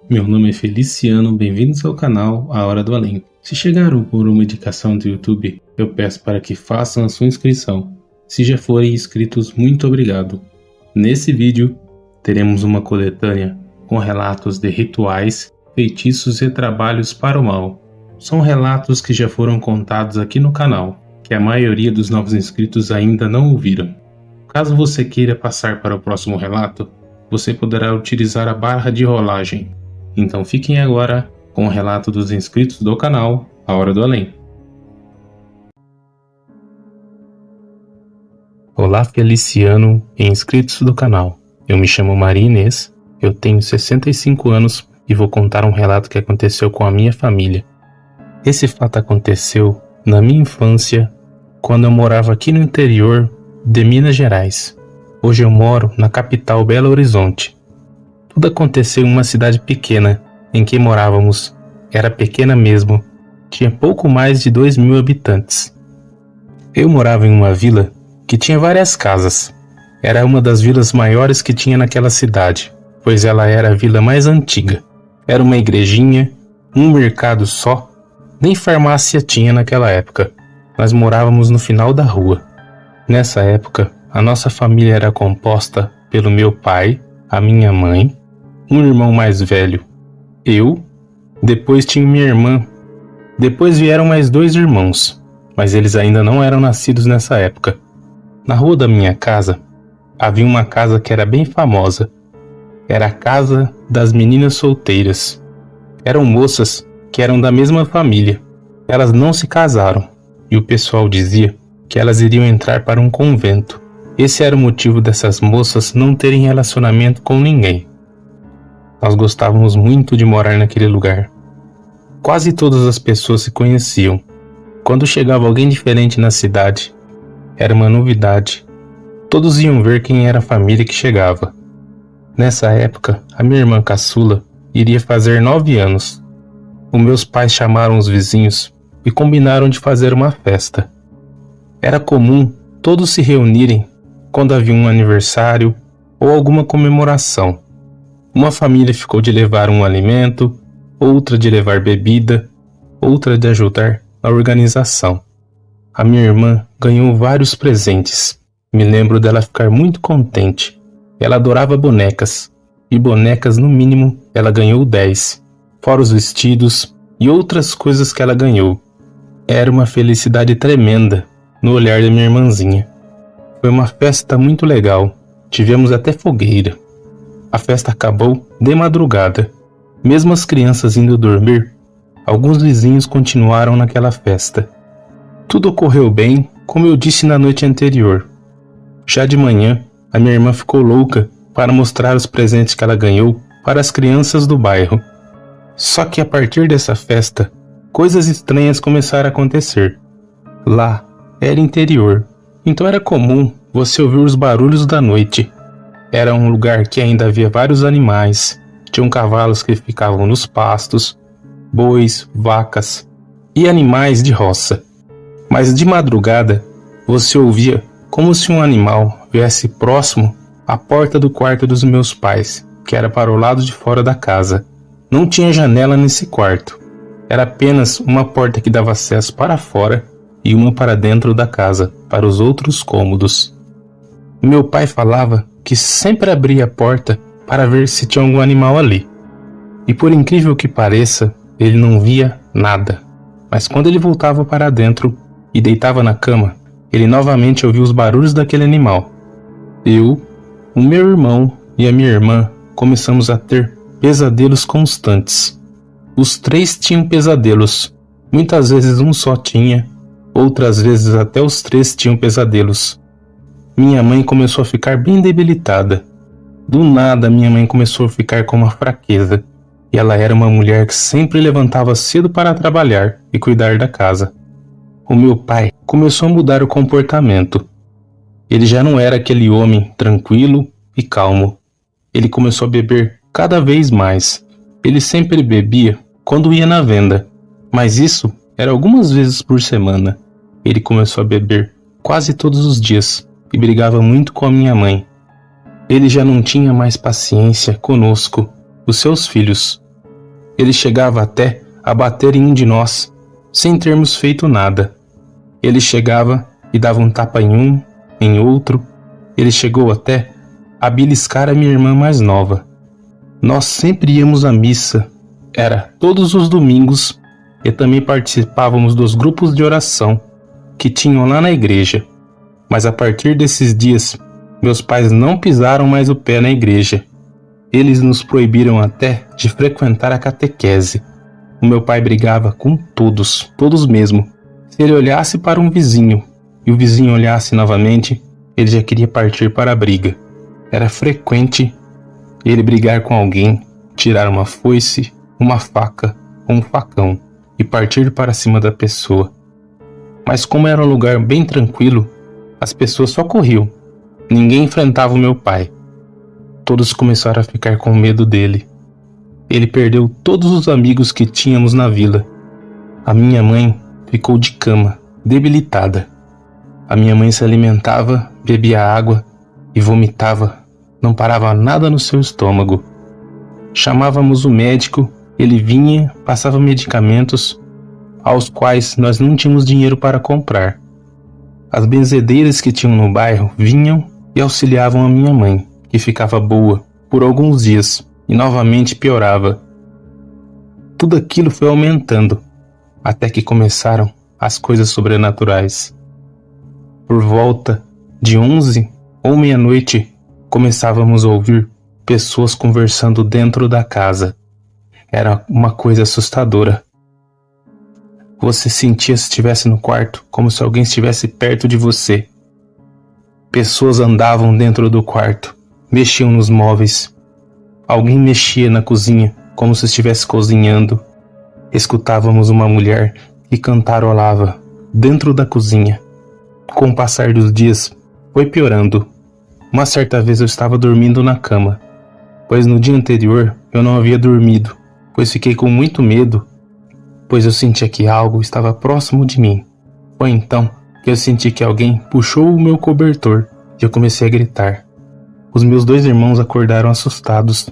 Meu nome é Feliciano, bem-vindos ao canal A Hora do Além. Se chegaram por uma indicação do YouTube, eu peço para que façam a sua inscrição. Se já forem inscritos, muito obrigado. Nesse vídeo, teremos uma coletânea com relatos de rituais, feitiços e trabalhos para o mal. São relatos que já foram contados aqui no canal, que a maioria dos novos inscritos ainda não ouviram. Caso você queira passar para o próximo relato, você poderá utilizar a barra de rolagem. Então fiquem agora com o relato dos inscritos do canal A Hora do Além. Olá Feliciano e inscritos do canal. Eu me chamo Maria Inês, eu tenho 65 anos e vou contar um relato que aconteceu com a minha família. Esse fato aconteceu na minha infância, quando eu morava aqui no interior de Minas Gerais. Hoje eu moro na capital Belo Horizonte. Tudo aconteceu em uma cidade pequena em que morávamos. Era pequena mesmo, tinha pouco mais de 2.000 habitantes. Eu morava em uma vila que tinha várias casas. Era uma das vilas maiores que tinha naquela cidade, pois ela era a vila mais antiga. Era uma igrejinha, um mercado só, nem farmácia tinha naquela época. Nós morávamos no final da rua. Nessa época, a nossa família era composta pelo meu pai, a minha mãe, um irmão mais velho, eu, depois tinha minha irmã, depois vieram mais 2 irmãos, mas eles ainda não eram nascidos nessa época. Na rua da minha casa, havia uma casa que era bem famosa. Era a casa das meninas solteiras. Eram moças que eram da mesma família. Elas não se casaram, e o pessoal dizia que elas iriam entrar para um convento. Esse era o motivo dessas moças não terem relacionamento com ninguém. Nós gostávamos muito de morar naquele lugar. Quase todas as pessoas se conheciam. Quando chegava alguém diferente na cidade, era uma novidade. Todos iam ver quem era a família que chegava. Nessa época, a minha irmã caçula iria fazer 9 anos. Os meus pais chamaram os vizinhos e combinaram de fazer uma festa. Era comum todos se reunirem quando havia um aniversário ou alguma comemoração. Uma família ficou de levar um alimento, outra de levar bebida, outra de ajudar na organização. A minha irmã ganhou vários presentes. Me lembro dela ficar muito contente. Ela adorava bonecas, e bonecas no mínimo ela ganhou 10, fora os vestidos e outras coisas que ela ganhou. Era uma felicidade tremenda no olhar da minha irmãzinha. Foi uma festa muito legal, tivemos até fogueira. A festa acabou de madrugada. Mesmo as crianças indo dormir, alguns vizinhos continuaram naquela festa. Tudo ocorreu bem, como eu disse na noite anterior. Já de manhã, a minha irmã ficou louca para mostrar os presentes que ela ganhou para as crianças do bairro. Só que a partir dessa festa, coisas estranhas começaram a acontecer. Lá era interior, então era comum você ouvir os barulhos da noite. Era um lugar que ainda havia vários animais, tinham cavalos que ficavam nos pastos, bois, vacas e animais de roça. Mas de madrugada, você ouvia como se um animal viesse próximo à porta do quarto dos meus pais, que era para o lado de fora da casa. Não tinha janela nesse quarto, era apenas uma porta que dava acesso para fora e uma para dentro da casa, para os outros cômodos. Meu pai falava que sempre abria a porta para ver se tinha algum animal ali. E por incrível que pareça, ele não via nada. Mas quando ele voltava para dentro e deitava na cama, ele novamente ouvia os barulhos daquele animal. Eu, o meu irmão e a minha irmã começamos a ter pesadelos constantes. Os 3 tinham pesadelos. Muitas vezes um só tinha, outras vezes até os 3 tinham pesadelos. Minha mãe começou a ficar bem debilitada. Do nada, minha mãe começou a ficar com uma fraqueza. E ela era uma mulher que sempre levantava cedo para trabalhar e cuidar da casa. O meu pai começou a mudar o comportamento. Ele já não era aquele homem tranquilo e calmo. Ele começou a beber cada vez mais. Ele sempre bebia quando ia na venda, mas isso era algumas vezes por semana. Ele começou a beber quase todos os dias e brigava muito com a minha mãe. Ele já não tinha mais paciência conosco, os seus filhos. Ele chegava até a bater em um de nós, sem termos feito nada. Ele chegava e dava um tapa em um, em outro. Ele chegou até a beliscar a minha irmã mais nova. Nós sempre íamos à missa, era todos os domingos, e também participávamos dos grupos de oração que tinham lá na igreja. Mas a partir desses dias, meus pais não pisaram mais o pé na igreja. Eles nos proibiram até de frequentar a catequese. O meu pai brigava com todos mesmo. Se ele olhasse para um vizinho e o vizinho olhasse novamente, ele já queria partir para a briga. Era frequente ele brigar com alguém, tirar uma foice, uma faca ou um facão e partir para cima da pessoa. Mas como era um lugar bem tranquilo, as pessoas só corriam. Ninguém enfrentava o meu pai. Todos começaram a ficar com medo dele. Ele perdeu todos os amigos que tínhamos na vila. A minha mãe ficou de cama, debilitada. A minha mãe se alimentava, bebia água e vomitava. Não parava nada no seu estômago. Chamávamos o médico, ele vinha, passava medicamentos, aos quais nós não tínhamos dinheiro para comprar. As benzedeiras que tinham no bairro vinham e auxiliavam a minha mãe, que ficava boa por alguns dias e novamente piorava. Tudo aquilo foi aumentando, até que começaram as coisas sobrenaturais. Por volta de 11 ou meia-noite, começávamos a ouvir pessoas conversando dentro da casa. Era uma coisa assustadora. Você sentia se estivesse no quarto, como se alguém estivesse perto de você. Pessoas andavam dentro do quarto, mexiam nos móveis. Alguém mexia na cozinha, como se estivesse cozinhando. Escutávamos uma mulher que cantarolava dentro da cozinha. Com o passar dos dias, foi piorando. Uma certa vez eu estava dormindo na cama, pois no dia anterior eu não havia dormido, pois fiquei com muito medo, pois eu sentia que algo estava próximo de mim. Foi então que eu senti que alguém puxou o meu cobertor e eu comecei a gritar. Os meus 2 irmãos acordaram assustados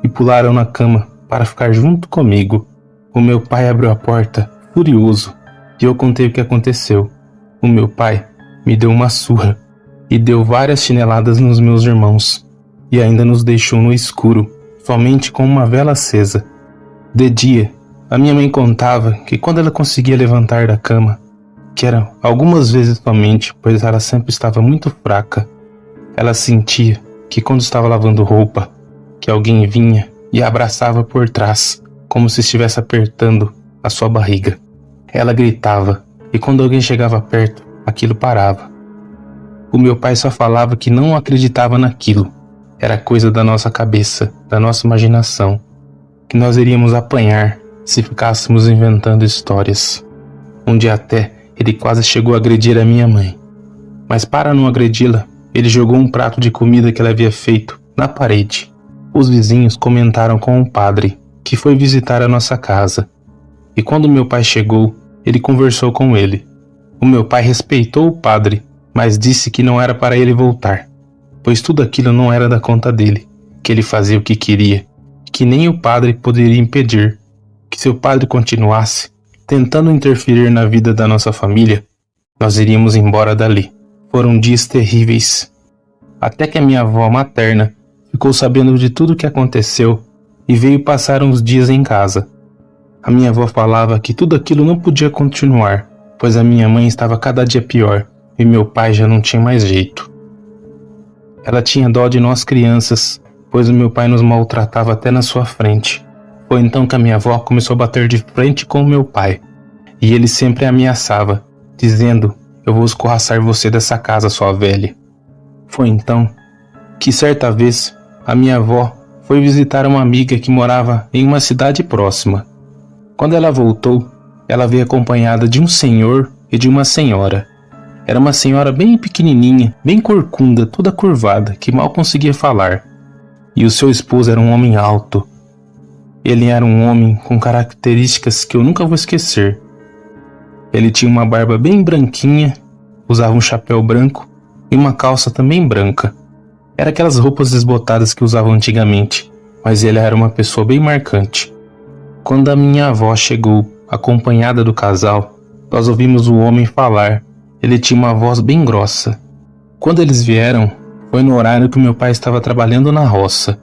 e pularam na cama para ficar junto comigo. O meu pai abriu a porta, furioso, e eu contei o que aconteceu. O meu pai me deu uma surra e deu várias chineladas nos meus irmãos, e ainda nos deixou no escuro, somente com uma vela acesa. De dia, a minha mãe contava que quando ela conseguia levantar da cama, que eram algumas vezes somente, pois ela sempre estava muito fraca, ela sentia que quando estava lavando roupa, que alguém vinha e a abraçava por trás, como se estivesse apertando a sua barriga. Ela gritava, e quando alguém chegava perto, aquilo parava. O meu pai só falava que não acreditava naquilo. Era coisa da nossa cabeça, da nossa imaginação, que nós iríamos apanhar se ficássemos inventando histórias. Um dia até, ele quase chegou a agredir a minha mãe. Mas para não agredi-la, ele jogou um prato de comida que ela havia feito na parede. Os vizinhos comentaram com o padre, que foi visitar a nossa casa. E quando meu pai chegou, ele conversou com ele. O meu pai respeitou o padre, mas disse que não era para ele voltar, pois tudo aquilo não era da conta dele, que ele fazia o que queria, que nem o padre poderia impedir, que se o padre continuasse tentando interferir na vida da nossa família, nós iríamos embora dali. Foram dias terríveis, até que a minha avó materna ficou sabendo de tudo o que aconteceu e veio passar uns dias em casa. A minha avó falava que tudo aquilo não podia continuar, pois a minha mãe estava cada dia pior e meu pai já não tinha mais jeito. Ela tinha dó de nós crianças, pois o meu pai nos maltratava até na sua frente. Foi então que a minha avó começou a bater de frente com o meu pai, e ele sempre a ameaçava, dizendo: "Eu vou escorraçar você dessa casa, sua velha." Foi então que certa vez a minha avó foi visitar uma amiga que morava em uma cidade próxima. Quando ela voltou, ela veio acompanhada de um senhor e de uma senhora. Era uma senhora bem pequenininha, bem corcunda, toda curvada, que mal conseguia falar. E o seu esposo era um homem alto. Ele era um homem com características que eu nunca vou esquecer. Ele tinha uma barba bem branquinha, usava um chapéu branco e uma calça também branca. Era aquelas roupas desbotadas que usavam antigamente, mas ele era uma pessoa bem marcante. Quando a minha avó chegou, acompanhada do casal, nós ouvimos o homem falar. Ele tinha uma voz bem grossa. Quando eles vieram, foi no horário que meu pai estava trabalhando na roça.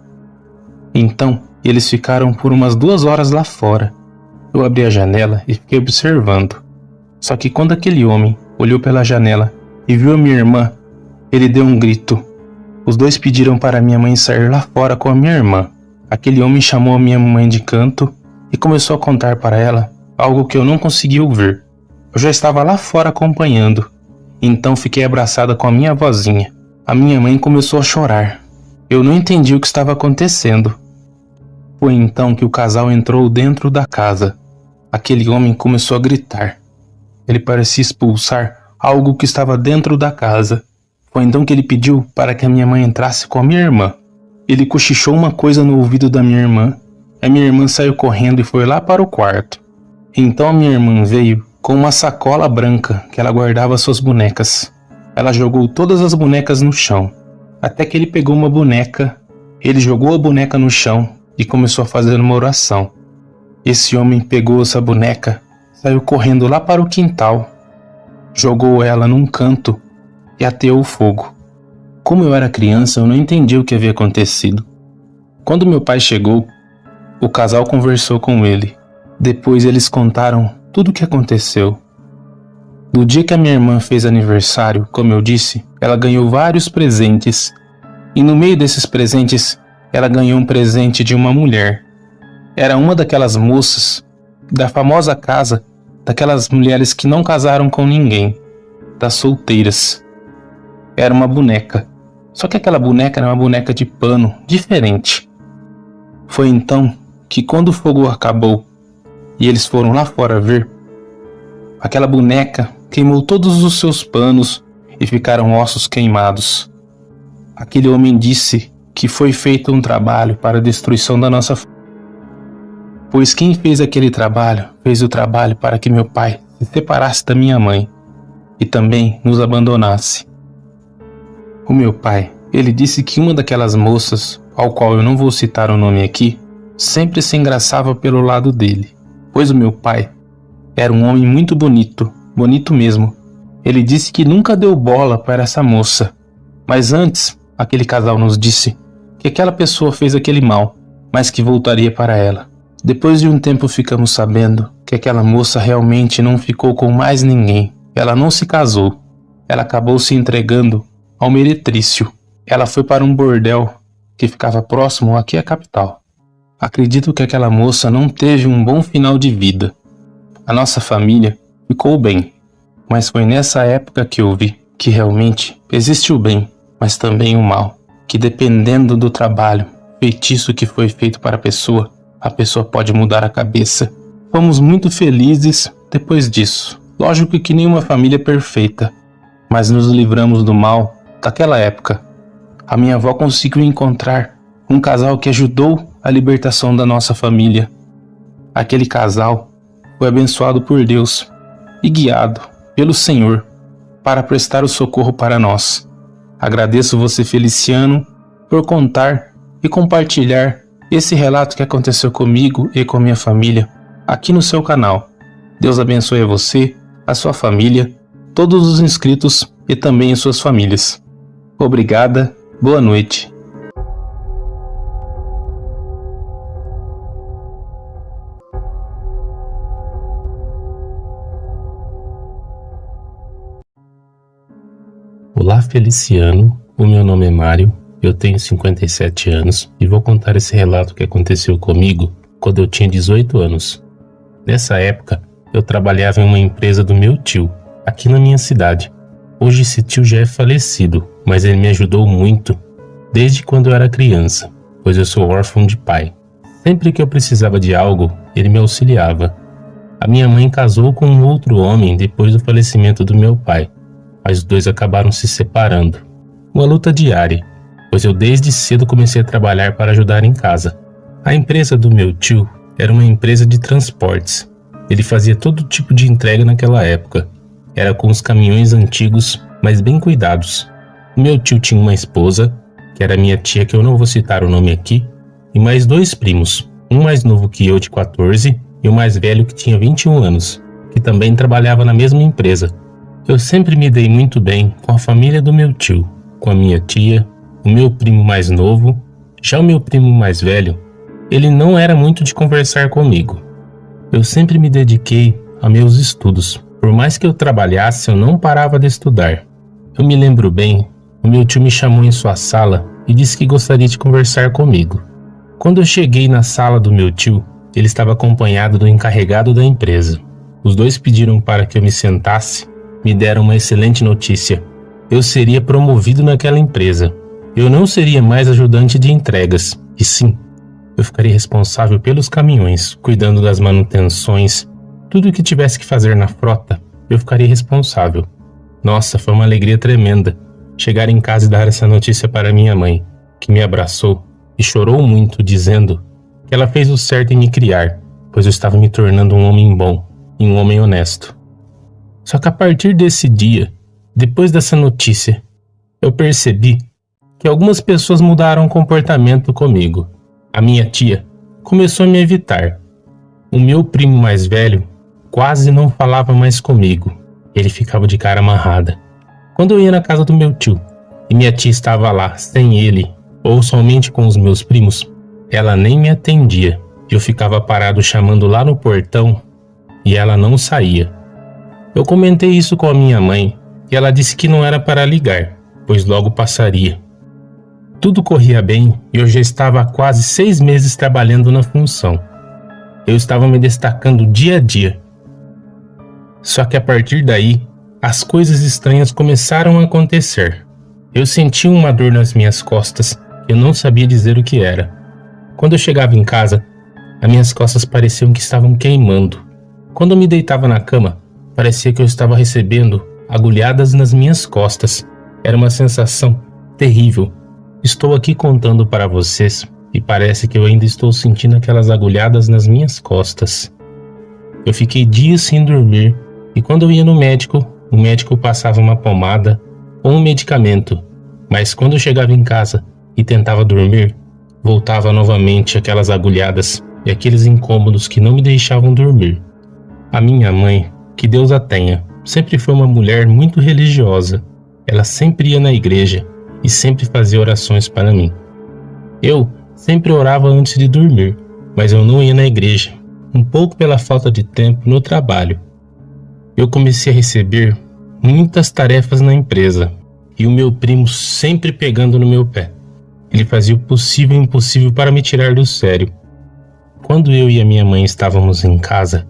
Então, eles ficaram por umas 2 horas lá fora. Eu abri a janela e fiquei observando. Só que quando aquele homem olhou pela janela e viu a minha irmã, ele deu um grito. Os dois pediram para minha mãe sair lá fora com a minha irmã. Aquele homem chamou a minha mãe de canto e começou a contar para ela algo que eu não conseguia ouvir. Eu já estava lá fora acompanhando, então fiquei abraçada com a minha vozinha. A minha mãe começou a chorar. Eu não entendi o que estava acontecendo. Foi então que o casal entrou dentro da casa. Aquele homem começou a gritar. Ele parecia expulsar algo que estava dentro da casa. Foi então que ele pediu para que a minha mãe entrasse com a minha irmã. Ele cochichou uma coisa no ouvido da minha irmã. A minha irmã saiu correndo e foi lá para o quarto. Então a minha irmã veio com uma sacola branca que ela guardava suas bonecas. Ela jogou todas as bonecas no chão, até que ele pegou uma boneca. Ele jogou a boneca no chão e começou a fazer uma oração. Esse homem pegou essa boneca, saiu correndo lá para o quintal, jogou ela num canto e ateou o fogo. Como eu era criança, eu não entendi o que havia acontecido. Quando meu pai chegou, o casal conversou com ele. Depois eles contaram tudo o que aconteceu. No dia que a minha irmã fez aniversário, como eu disse, ela ganhou vários presentes. E no meio desses presentes, ela ganhou um presente de uma mulher. Era uma daquelas moças, da famosa casa, daquelas mulheres que não casaram com ninguém, das solteiras. Era uma boneca. Só que aquela boneca era uma boneca de pano, diferente. Foi então que quando o fogo acabou e eles foram lá fora ver, aquela boneca queimou todos os seus panos e ficaram ossos queimados. Aquele homem disse que foi feito um trabalho para a destruição da nossa família, pois quem fez aquele trabalho fez o trabalho para que meu pai se separasse da minha mãe e também nos abandonasse. O meu pai, ele disse que uma daquelas moças, ao qual eu não vou citar o nome aqui, sempre se engraçava pelo lado dele, pois o meu pai era um homem muito bonito, bonito mesmo. Ele disse que nunca deu bola para essa moça, mas antes, aquele casal nos disse que aquela pessoa fez aquele mal, mas que voltaria para ela. Depois de um tempo ficamos sabendo que aquela moça realmente não ficou com mais ninguém, ela não se casou, ela acabou se entregando ao meretrício. Ela foi para um bordel que ficava próximo aqui à capital. Acredito que aquela moça não teve um bom final de vida. A nossa família ficou bem, mas foi nessa época que eu vi que realmente existe o bem, mas também o mal, que dependendo do trabalho, feitiço que foi feito para a pessoa pode mudar a cabeça. Fomos muito felizes depois disso. Lógico que nenhuma família é perfeita, mas nos livramos do mal daquela época. A minha avó conseguiu encontrar um casal que ajudou a libertação da nossa família. Aquele casal foi abençoado por Deus e guiado pelo Senhor para prestar o socorro para nós. Agradeço você, Feliciano, por contar e compartilhar esse relato que aconteceu comigo e com minha família aqui no seu canal. Deus abençoe a você, a sua família, todos os inscritos e também as suas famílias. Obrigada, boa noite. Olá, Feliciano, o meu nome é Mário, eu tenho 57 anos e vou contar esse relato que aconteceu comigo quando eu tinha 18 anos. Nessa época, eu trabalhava em uma empresa do meu tio, aqui na minha cidade. Hoje esse tio já é falecido, mas ele me ajudou muito desde quando eu era criança, pois eu sou órfão de pai. Sempre que eu precisava de algo, ele me auxiliava. A minha mãe casou com um outro homem depois do falecimento do meu pai, mas os dois acabaram se separando. Uma luta diária, pois eu desde cedo comecei a trabalhar para ajudar em casa. A empresa do meu tio era uma empresa de transportes. Ele fazia todo tipo de entrega naquela época. Era com os caminhões antigos, mas bem cuidados. O meu tio tinha uma esposa, que era minha tia, que eu não vou citar o nome aqui, e mais 2 primos. um mais novo que eu de 14 e o mais velho que tinha 21 anos, que também trabalhava na mesma empresa. Eu sempre me dei muito bem com a família do meu tio, com a minha tia, o meu primo mais novo. Já o meu primo mais velho, ele não era muito de conversar comigo. Eu sempre me dediquei a meus estudos. Por mais que eu trabalhasse, eu não parava de estudar. Eu me lembro bem, o meu tio me chamou em sua sala e disse que gostaria de conversar comigo. Quando eu cheguei na sala do meu tio, ele estava acompanhado do encarregado da empresa. Os dois pediram para que eu me sentasse, me deram uma excelente notícia. Eu seria promovido naquela empresa. Eu não seria mais ajudante de entregas, e sim, eu ficaria responsável pelos caminhões, cuidando das manutenções. Tudo o que tivesse que fazer na frota, eu ficaria responsável. Nossa, foi uma alegria tremenda chegar em casa e dar essa notícia para minha mãe, que me abraçou e chorou muito, dizendo que ela fez o certo em me criar, pois eu estava me tornando um homem bom e um homem honesto. Só que a partir desse dia, depois dessa notícia, eu percebi que algumas pessoas mudaram o comportamento comigo. A minha tia começou a me evitar. O meu primo mais velho quase não falava mais comigo. Ele ficava de cara amarrada. Quando eu ia na casa do meu tio e minha tia estava lá sem ele ou somente com os meus primos, ela nem me atendia. Eu ficava parado chamando lá no portão e ela não saía. Eu comentei isso com a minha mãe e ela disse que não era para ligar, pois logo passaria. Tudo corria bem e eu já estava há quase 6 meses trabalhando na função. Eu estava me destacando dia a dia. Só que a partir daí, as coisas estranhas começaram a acontecer. Eu sentia uma dor nas minhas costas que eu não sabia dizer o que era. Quando eu chegava em casa, as minhas costas pareciam que estavam queimando. Quando eu me deitava na cama, parecia que eu estava recebendo agulhadas nas minhas costas. Era uma sensação terrível. Estou aqui contando para vocês e parece que eu ainda estou sentindo aquelas agulhadas nas minhas costas. Eu fiquei dias sem dormir e quando eu ia no médico, o médico passava uma pomada ou um medicamento, mas quando eu chegava em casa e tentava dormir, voltava novamente aquelas agulhadas e aqueles incômodos que não me deixavam dormir. A minha mãe, que Deus a tenha, sempre foi uma mulher muito religiosa. Ela sempre ia na igreja e sempre fazia orações para mim. Eu sempre orava antes de dormir, mas eu não ia na igreja, um pouco pela falta de tempo no trabalho. Eu comecei a receber muitas tarefas na empresa e o meu primo sempre pegando no meu pé. Ele fazia o possível e o impossível para me tirar do sério. Quando eu e a minha mãe estávamos em casa,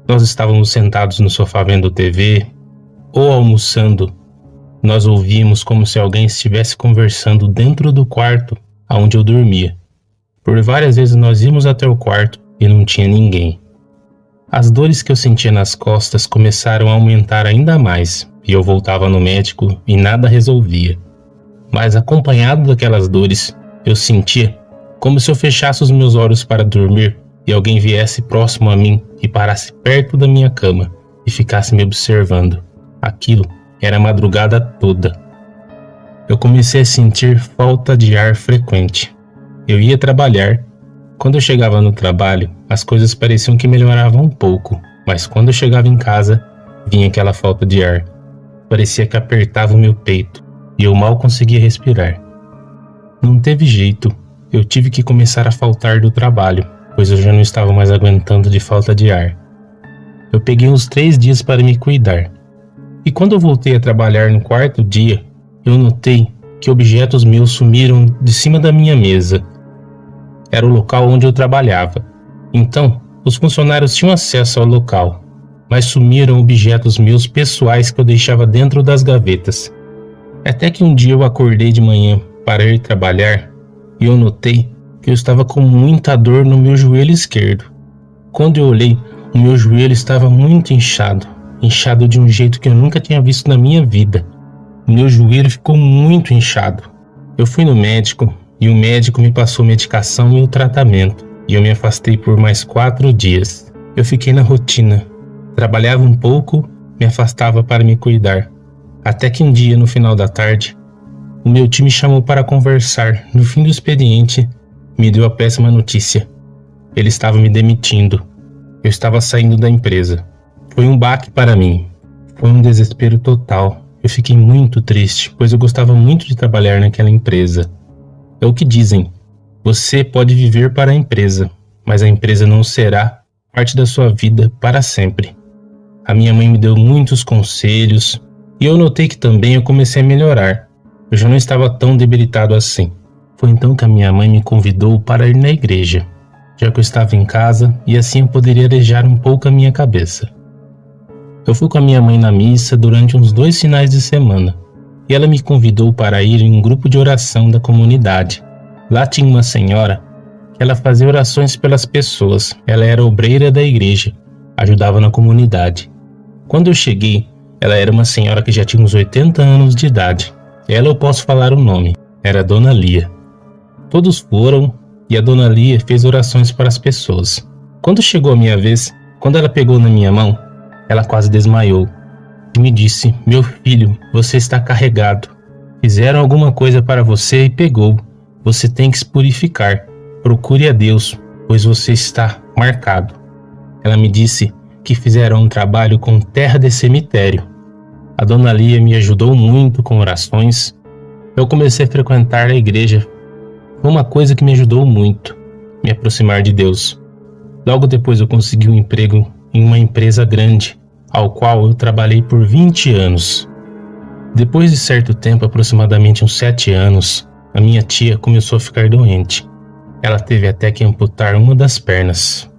nós estávamos sentados no sofá vendo TV ou almoçando. Nós ouvíamos como se alguém estivesse conversando dentro do quarto onde eu dormia. Por várias vezes nós íamos até o quarto e não tinha ninguém. As dores que eu sentia nas costas começaram a aumentar ainda mais e eu voltava no médico e nada resolvia. Mas acompanhado daquelas dores, eu sentia como se eu fechasse os meus olhos para dormir e alguém viesse próximo a mim e parasse perto da minha cama e ficasse me observando. Aquilo era a madrugada toda. Eu comecei a sentir falta de ar frequente. Eu ia trabalhar. Quando eu chegava no trabalho, as coisas pareciam que melhoravam um pouco, mas quando eu chegava em casa, vinha aquela falta de ar. Parecia que apertava o meu peito e eu mal conseguia respirar. Não teve jeito, eu tive que começar a faltar do trabalho, pois eu já não estava mais aguentando de falta de ar. Eu peguei uns 3 dias para me cuidar. E quando eu voltei a trabalhar no 4º dia, eu notei que objetos meus sumiram de cima da minha mesa. Era o local onde eu trabalhava. Então, os funcionários tinham acesso ao local, mas sumiram objetos meus pessoais que eu deixava dentro das gavetas. Até que um dia eu acordei de manhã para ir trabalhar e eu notei que eu estava com muita dor no meu joelho esquerdo. Quando eu olhei, o meu joelho estava muito inchado de um jeito que eu nunca tinha visto na minha vida. O meu joelho ficou muito inchado. Eu fui no médico e o médico me passou medicação e o tratamento, e eu me afastei por mais 4 dias. Eu fiquei na rotina, trabalhava um pouco, me afastava para me cuidar. Até que um dia, no final da tarde, o meu tio me chamou para conversar. No fim do expediente, me deu a péssima notícia. Ele estava me demitindo. Eu estava saindo da empresa. Foi um baque para mim. Foi um desespero total. Eu fiquei muito triste, pois eu gostava muito de trabalhar naquela empresa. É o que dizem. Você pode viver para a empresa, mas a empresa não será parte da sua vida para sempre. A minha mãe me deu muitos conselhos e eu notei que também eu comecei a melhorar. Eu já não estava tão debilitado assim. Foi então que a minha mãe me convidou para ir na igreja, já que eu estava em casa e assim eu poderia arejar um pouco a minha cabeça. Eu fui com a minha mãe na missa durante uns 2 finais de semana e ela me convidou para ir em um grupo de oração da comunidade. Lá tinha uma senhora que ela fazia orações pelas pessoas. Ela era obreira da igreja, ajudava na comunidade. Quando eu cheguei, ela era uma senhora que já tinha uns 80 anos de idade. Ela eu posso falar o nome, era a Dona Lia. Todos foram e a Dona Lia fez orações para as pessoas. Quando chegou a minha vez, quando ela pegou na minha mão, ela quase desmaiou e me disse: "Meu filho, você está carregado. Fizeram alguma coisa para você e pegou. Você tem que se purificar. Procure a Deus, pois você está marcado." Ela me disse que fizeram um trabalho com terra de cemitério. A Dona Lia me ajudou muito com orações. Eu comecei a frequentar a igreja. Foi uma coisa que me ajudou muito, me aproximar de Deus. Logo depois eu consegui um emprego em uma empresa grande, ao qual eu trabalhei por 20 anos. Depois de certo tempo, aproximadamente uns 7 anos, a minha tia começou a ficar doente. Ela teve até que amputar uma das pernas.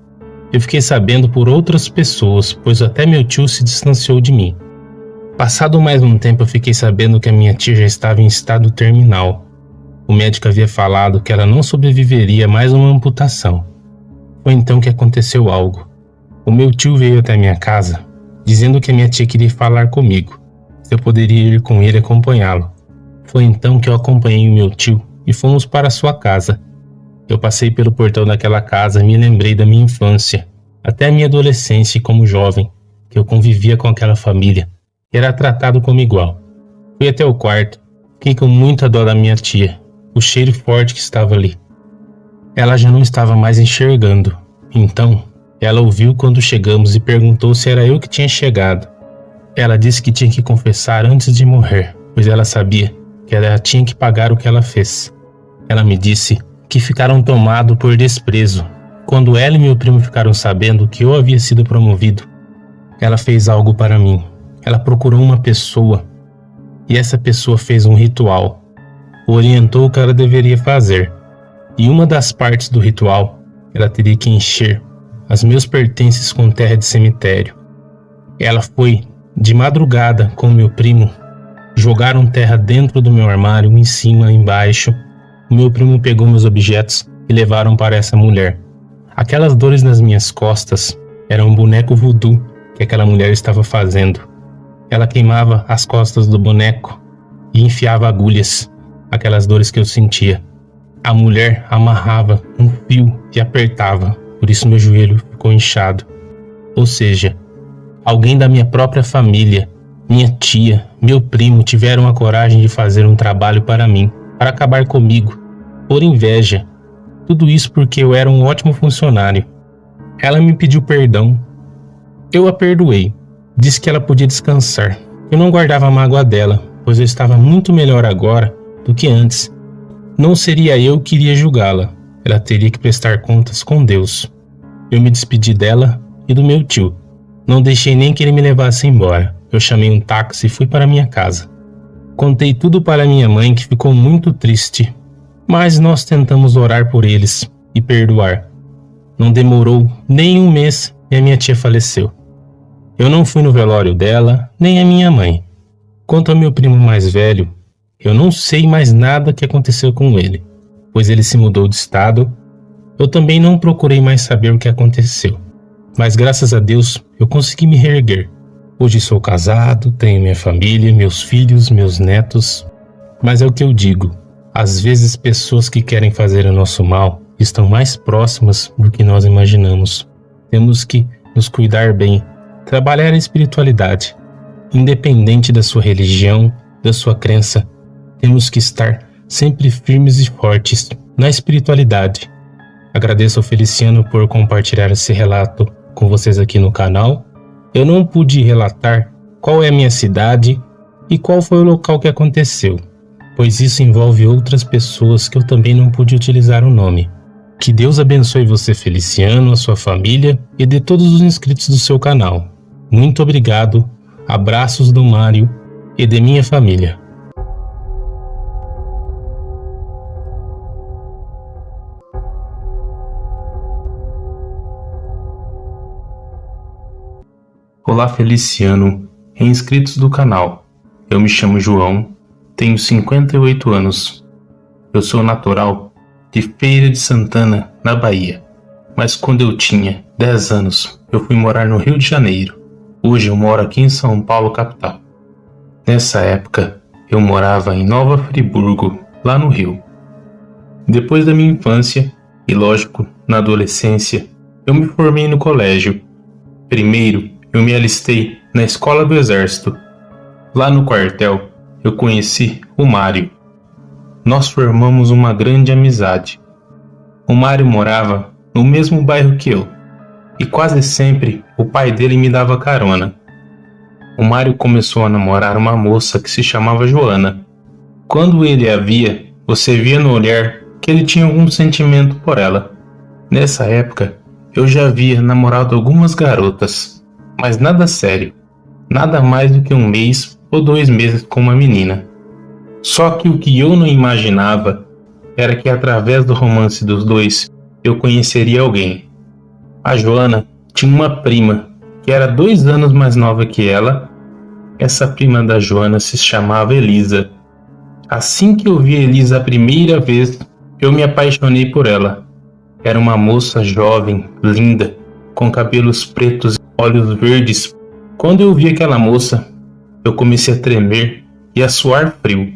Eu fiquei sabendo por outras pessoas, pois até meu tio se distanciou de mim. Passado mais um tempo, eu fiquei sabendo que a minha tia já estava em estado terminal. O médico havia falado que ela não sobreviveria a mais uma amputação. Foi então que aconteceu algo. O meu tio veio até minha casa, dizendo que a minha tia queria falar comigo, se eu poderia ir com ele acompanhá-lo. Foi então que eu acompanhei o meu tio e fomos para sua casa. Eu passei pelo portão daquela casa e me lembrei da minha infância, até a minha adolescência e como jovem, que eu convivia com aquela família e era tratado como igual. Fui até o quarto, fiquei com muita dó da minha tia, o cheiro forte que estava ali. Ela já não estava mais enxergando, então ela ouviu quando chegamos e perguntou se era eu que tinha chegado. Ela disse que tinha que confessar antes de morrer, pois ela sabia que ela tinha que pagar o que ela fez. Ela me disse que ficaram tomados por desprezo. Quando ela e meu primo ficaram sabendo que eu havia sido promovido, ela fez algo para mim. Ela procurou uma pessoa e essa pessoa fez um ritual. Orientou o que ela deveria fazer. E uma das partes do ritual, ela teria que encher os meus pertences com terra de cemitério. Ela foi de madrugada com meu primo, jogaram terra dentro do meu armário, em cima, embaixo. O meu primo pegou meus objetos e levaram para essa mulher. Aquelas dores nas minhas costas eram um boneco voodoo que aquela mulher estava fazendo. Ela queimava as costas do boneco e enfiava agulhas, aquelas dores que eu sentia. A mulher amarrava um fio e apertava, por isso meu joelho ficou inchado. Ou seja, alguém da minha própria família, minha tia, meu primo tiveram a coragem de fazer um trabalho para mim, para acabar comigo, por inveja. Tudo isso porque eu era um ótimo funcionário. Ela me pediu perdão. Eu a perdoei. Disse que ela podia descansar. Eu não guardava a mágoa dela, pois eu estava muito melhor agora do que antes. Não seria eu que iria julgá-la. Ela teria que prestar contas com Deus. Eu me despedi dela e do meu tio. Não deixei nem que ele me levasse embora. Eu chamei um táxi e fui para minha casa. Contei tudo para minha mãe, que ficou muito triste. Mas nós tentamos orar por eles e perdoar. Não demorou nem um mês e a minha tia faleceu. Eu não fui no velório dela, nem a minha mãe. Quanto ao meu primo mais velho, eu não sei mais nada que aconteceu com ele, pois ele se mudou de estado. Eu também não procurei mais saber o que aconteceu. Mas graças a Deus eu consegui me reerguer. Hoje sou casado, tenho minha família, meus filhos, meus netos. Mas é o que eu digo, às vezes pessoas que querem fazer o nosso mal estão mais próximas do que nós imaginamos. Temos que nos cuidar bem, trabalhar a espiritualidade. Independente da sua religião, da sua crença, temos que estar sempre firmes e fortes na espiritualidade. Agradeço ao Feliciano por compartilhar esse relato com vocês aqui no canal. Eu não pude relatar qual é a minha cidade e qual foi o local que aconteceu, pois isso envolve outras pessoas que eu também não pude utilizar o nome. Que Deus abençoe você, Feliciano, a sua família e de todos os inscritos do seu canal. Muito obrigado, abraços do Mário e de minha família. Olá, Feliciano e inscritos do canal. Eu me chamo João, tenho 58 anos. Eu sou natural de Feira de Santana, na Bahia. Mas quando eu tinha 10 anos, eu fui morar no Rio de Janeiro. Hoje eu moro aqui em São Paulo, capital. Nessa época, eu morava em Nova Friburgo, lá no Rio. Depois da minha infância, e lógico, na adolescência, eu me formei no colégio. Primeiro, eu me alistei na Escola do Exército. Lá no quartel, eu conheci o Mário. Nós formamos uma grande amizade. O Mário morava no mesmo bairro que eu, e quase sempre o pai dele me dava carona. O Mário começou a namorar uma moça que se chamava Joana. Quando ele a via, você via no olhar que ele tinha algum sentimento por ela. Nessa época, eu já havia namorado algumas garotas, mas nada sério, nada mais do que 1 mês ou 2 meses com uma menina. Só que o que eu não imaginava era que através do romance dos dois eu conheceria alguém. A Joana tinha uma prima que era 2 anos mais nova que ela. Essa prima da Joana se chamava Elisa. Assim que eu vi Elisa a primeira vez, eu me apaixonei por ela. Era uma moça jovem, linda, com cabelos pretos e olhos verdes. Quando eu vi aquela moça, eu comecei a tremer e a suar frio.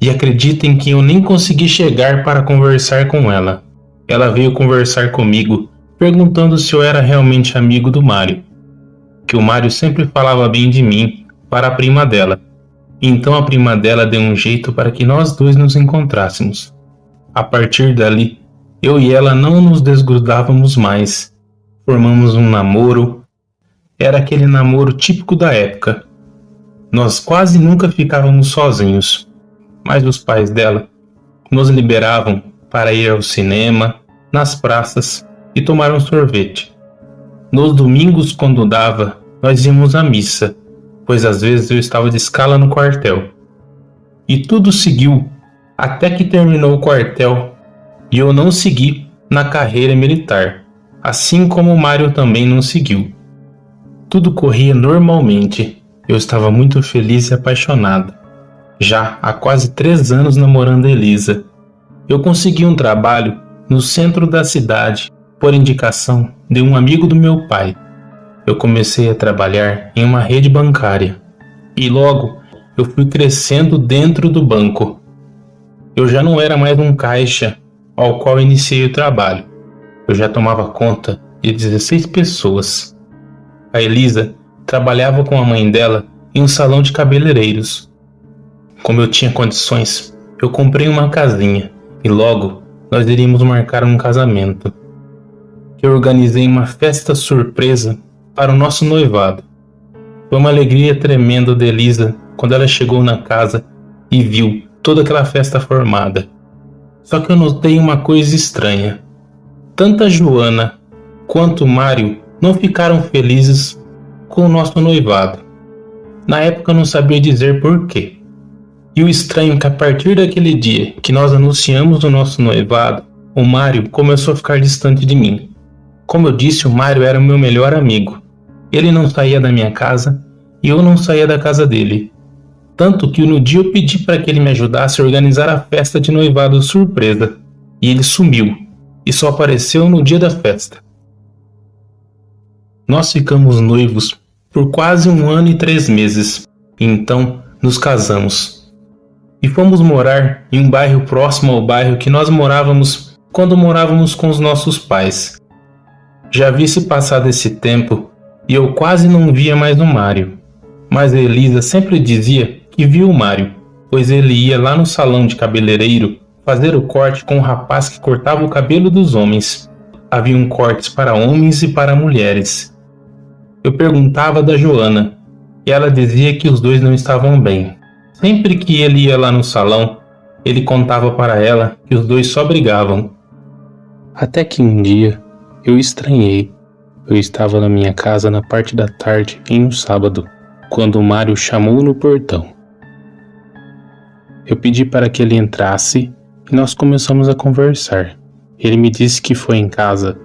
E acreditem que eu nem consegui chegar para conversar com ela. Ela veio conversar comigo, perguntando se eu era realmente amigo do Mário. Que o Mário sempre falava bem de mim para a prima dela. Então a prima dela deu um jeito para que nós dois nos encontrássemos. A partir dali, eu e ela não nos desgrudávamos mais. Formamos um namoro. Era aquele namoro típico da época. Nós quase nunca ficávamos sozinhos, mas os pais dela nos liberavam para ir ao cinema, nas praças e tomar um sorvete. Nos domingos, quando dava, nós íamos à missa, pois às vezes eu estava de escala no quartel. E tudo seguiu até que terminou o quartel e eu não segui na carreira militar, assim como o Mário também não seguiu. Tudo corria normalmente. Eu estava muito feliz e apaixonado. Já há quase 3 anos namorando a Elisa. Eu consegui um trabalho no centro da cidade por indicação de um amigo do meu pai. Eu comecei a trabalhar em uma rede bancária e logo eu fui crescendo dentro do banco. Eu já não era mais um caixa ao qual iniciei o trabalho. Eu já tomava conta de 16 pessoas. A Elisa trabalhava com a mãe dela em um salão de cabeleireiros. Como eu tinha condições, eu comprei uma casinha e logo nós iríamos marcar um casamento. Eu organizei uma festa surpresa para o nosso noivado. Foi uma alegria tremenda de Elisa quando ela chegou na casa e viu toda aquela festa formada. Só que eu notei uma coisa estranha. Tanto a Joana quanto o Mário não ficaram felizes com o nosso noivado. Na época eu não sabia dizer porquê. E o estranho é que a partir daquele dia que nós anunciamos o nosso noivado, o Mário começou a ficar distante de mim. Como eu disse, o Mário era o meu melhor amigo. Ele não saía da minha casa e eu não saía da casa dele. Tanto que no dia eu pedi para que ele me ajudasse a organizar a festa de noivado surpresa. E ele sumiu e só apareceu no dia da festa. Nós ficamos noivos por quase 1 ano e 3 meses. E então nos casamos. E fomos morar em um bairro próximo ao bairro que nós morávamos quando morávamos com os nossos pais. Já havia se passado esse tempo e eu quase não via mais o Mário. Mas a Elisa sempre dizia que via o Mário, pois ele ia lá no salão de cabeleireiro fazer o corte com um rapaz que cortava o cabelo dos homens. Haviam cortes para homens e para mulheres. Eu perguntava da Joana, e ela dizia que os dois não estavam bem. Sempre que ele ia lá no salão, ele contava para ela que os dois só brigavam. Até que um dia, eu estranhei. Eu estava na minha casa na parte da tarde, em um sábado, quando o Mário chamou no portão. Eu pedi para que ele entrasse e nós começamos a conversar. Ele me disse que foi em casa,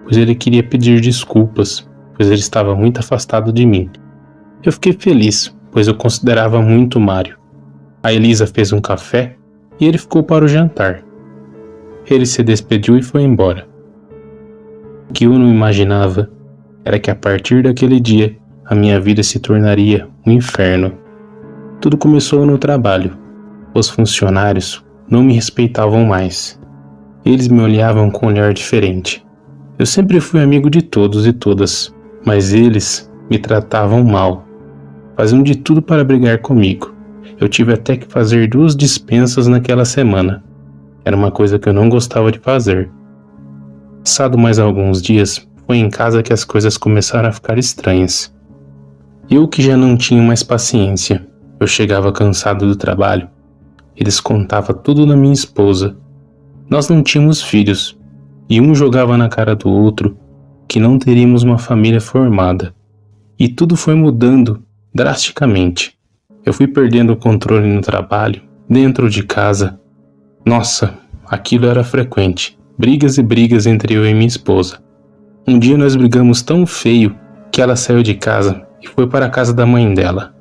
pois ele queria pedir desculpas, pois ele estava muito afastado de mim. Eu fiquei feliz, pois eu considerava muito o Mário. A Elisa fez um café e ele ficou para o jantar. Ele se despediu e foi embora. O que eu não imaginava era que a partir daquele dia a minha vida se tornaria um inferno. Tudo começou no trabalho. Os funcionários não me respeitavam mais. Eles me olhavam com um olhar diferente. Eu sempre fui amigo de todos e todas, mas eles me tratavam mal. Faziam de tudo para brigar comigo. Eu tive até que fazer 2 dispensas naquela semana. Era uma coisa que eu não gostava de fazer. Passado mais alguns dias, foi em casa que as coisas começaram a ficar estranhas. Eu que já não tinha mais paciência. Eu chegava cansado do trabalho. Eles contavam tudo na minha esposa. Nós não tínhamos filhos, e um jogava na cara do outro que não teríamos uma família formada. E tudo foi mudando drasticamente. Eu fui perdendo o controle no trabalho, dentro de casa. Nossa, aquilo era frequente. Brigas e brigas entre eu e minha esposa. Um dia nós brigamos tão feio que ela saiu de casa e foi para a casa da mãe dela.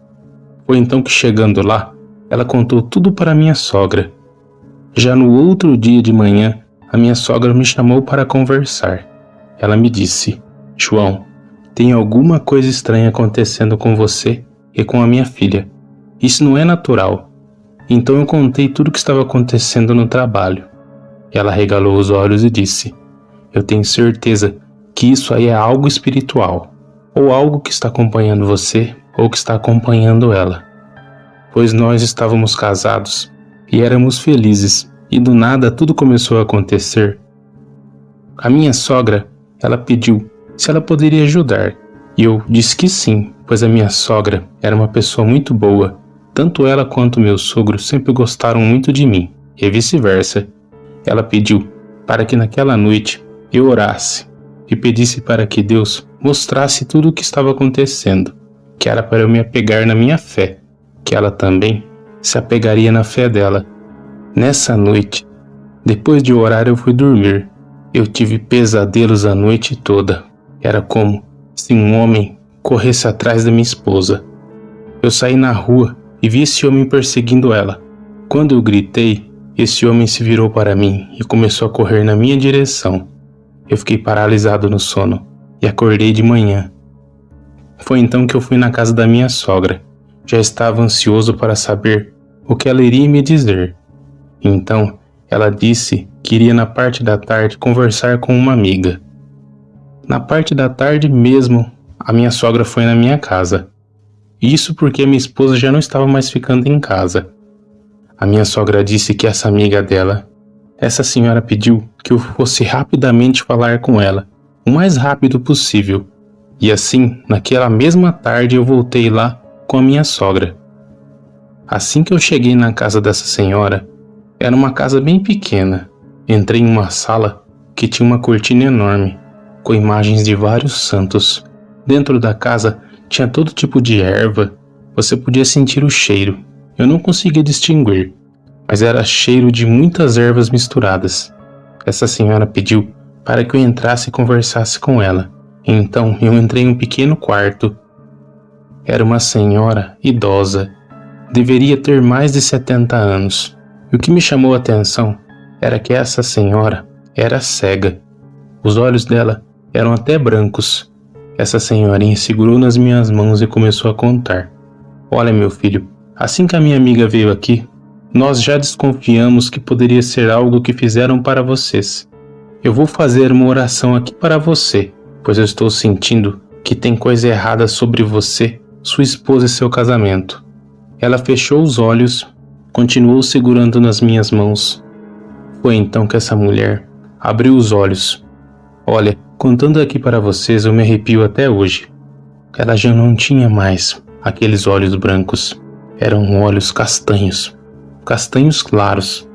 Foi então que, chegando lá, ela contou tudo para minha sogra. Já no outro dia de manhã, a minha sogra me chamou para conversar. Ela me disse: João, tem alguma coisa estranha acontecendo com você e com a minha filha. Isso não é natural. Então eu contei tudo o que estava acontecendo no trabalho. Ela regalou os olhos e disse: eu tenho certeza que isso aí é algo espiritual, ou algo que está acompanhando você ou que está acompanhando ela. Pois nós estávamos casados e éramos felizes, e do nada tudo começou a acontecer. A minha sogra, ela pediu se ela poderia ajudar, e eu disse que sim, pois a minha sogra era uma pessoa muito boa. Tanto ela quanto meu sogro sempre gostaram muito de mim, e vice-versa. Ela pediu para que naquela noite eu orasse e pedisse para que Deus mostrasse tudo o que estava acontecendo, que era para eu me apegar na minha fé, que ela também se apegaria na fé dela. Nessa noite, depois de orar, eu fui dormir. Eu tive pesadelos a noite toda. Era como se um homem corresse atrás da minha esposa. Eu saí na rua e vi esse homem perseguindo ela. Quando eu gritei, esse homem se virou para mim e começou a correr na minha direção. Eu fiquei paralisado no sono e acordei de manhã. Foi então que eu fui na casa da minha sogra. Já estava ansioso para saber o que ela iria me dizer. Então, ela disse que iria na parte da tarde conversar com uma amiga. Na parte da tarde mesmo, a minha sogra foi na minha casa. Isso porque a minha esposa já não estava mais ficando em casa. A minha sogra disse que essa amiga dela, essa senhora pediu que eu fosse rapidamente falar com ela, o mais rápido possível. E assim, naquela mesma tarde eu voltei lá com a minha sogra. Assim que eu cheguei na casa dessa senhora, era uma casa bem pequena. Entrei em uma sala que tinha uma cortina enorme, com imagens de vários santos. Dentro da casa tinha todo tipo de erva. Você podia sentir o cheiro. Eu não conseguia distinguir, mas era cheiro de muitas ervas misturadas. Essa senhora pediu para que eu entrasse e conversasse com ela. Então eu entrei em um pequeno quarto. Era uma senhora idosa. Deveria ter mais de 70 anos. E o que me chamou a atenção era que essa senhora era cega. Os olhos dela eram até brancos. Essa senhorinha segurou nas minhas mãos e começou a contar. Olha, meu filho, assim que a minha amiga veio aqui, nós já desconfiamos que poderia ser algo que fizeram para vocês. Eu vou fazer uma oração aqui para você, pois eu estou sentindo que tem coisa errada sobre você, sua esposa e seu casamento. Ela fechou os olhos, continuou segurando nas minhas mãos Foi então que essa mulher abriu os olhos. Olha, contando aqui para vocês, eu me arrepio até hoje. Ela já não tinha mais aqueles olhos brancos. Eram olhos castanhos, castanhos claros.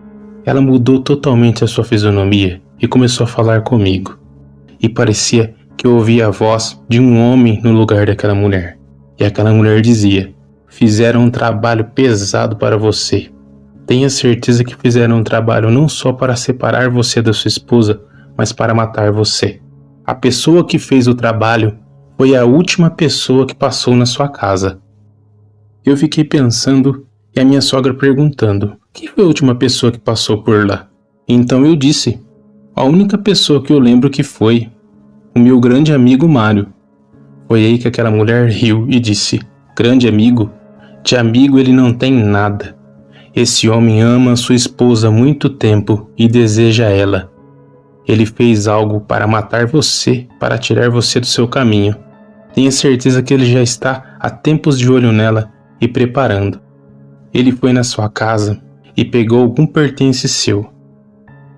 Ela mudou totalmente a sua fisionomia e começou a falar comigo. E parecia que eu ouvia a voz de um homem no lugar daquela mulher. E aquela mulher dizia: fizeram um trabalho pesado para você. Tenha certeza que fizeram um trabalho não só para separar você da sua esposa, mas para matar você. A pessoa que fez o trabalho foi a última pessoa que passou na sua casa. Eu fiquei pensando e a minha sogra perguntando: quem foi a última pessoa que passou por lá? Então eu disse: a única pessoa que eu lembro que foi o meu grande amigo Mário. Foi aí que aquela mulher riu e disse: grande amigo? De amigo ele não tem nada. Esse homem ama sua esposa há muito tempo e deseja ela. Ele fez algo para matar você, para tirar você do seu caminho. Tenha certeza que ele já está há tempos de olho nela e preparando. Ele foi na sua casa e pegou algum pertence seu.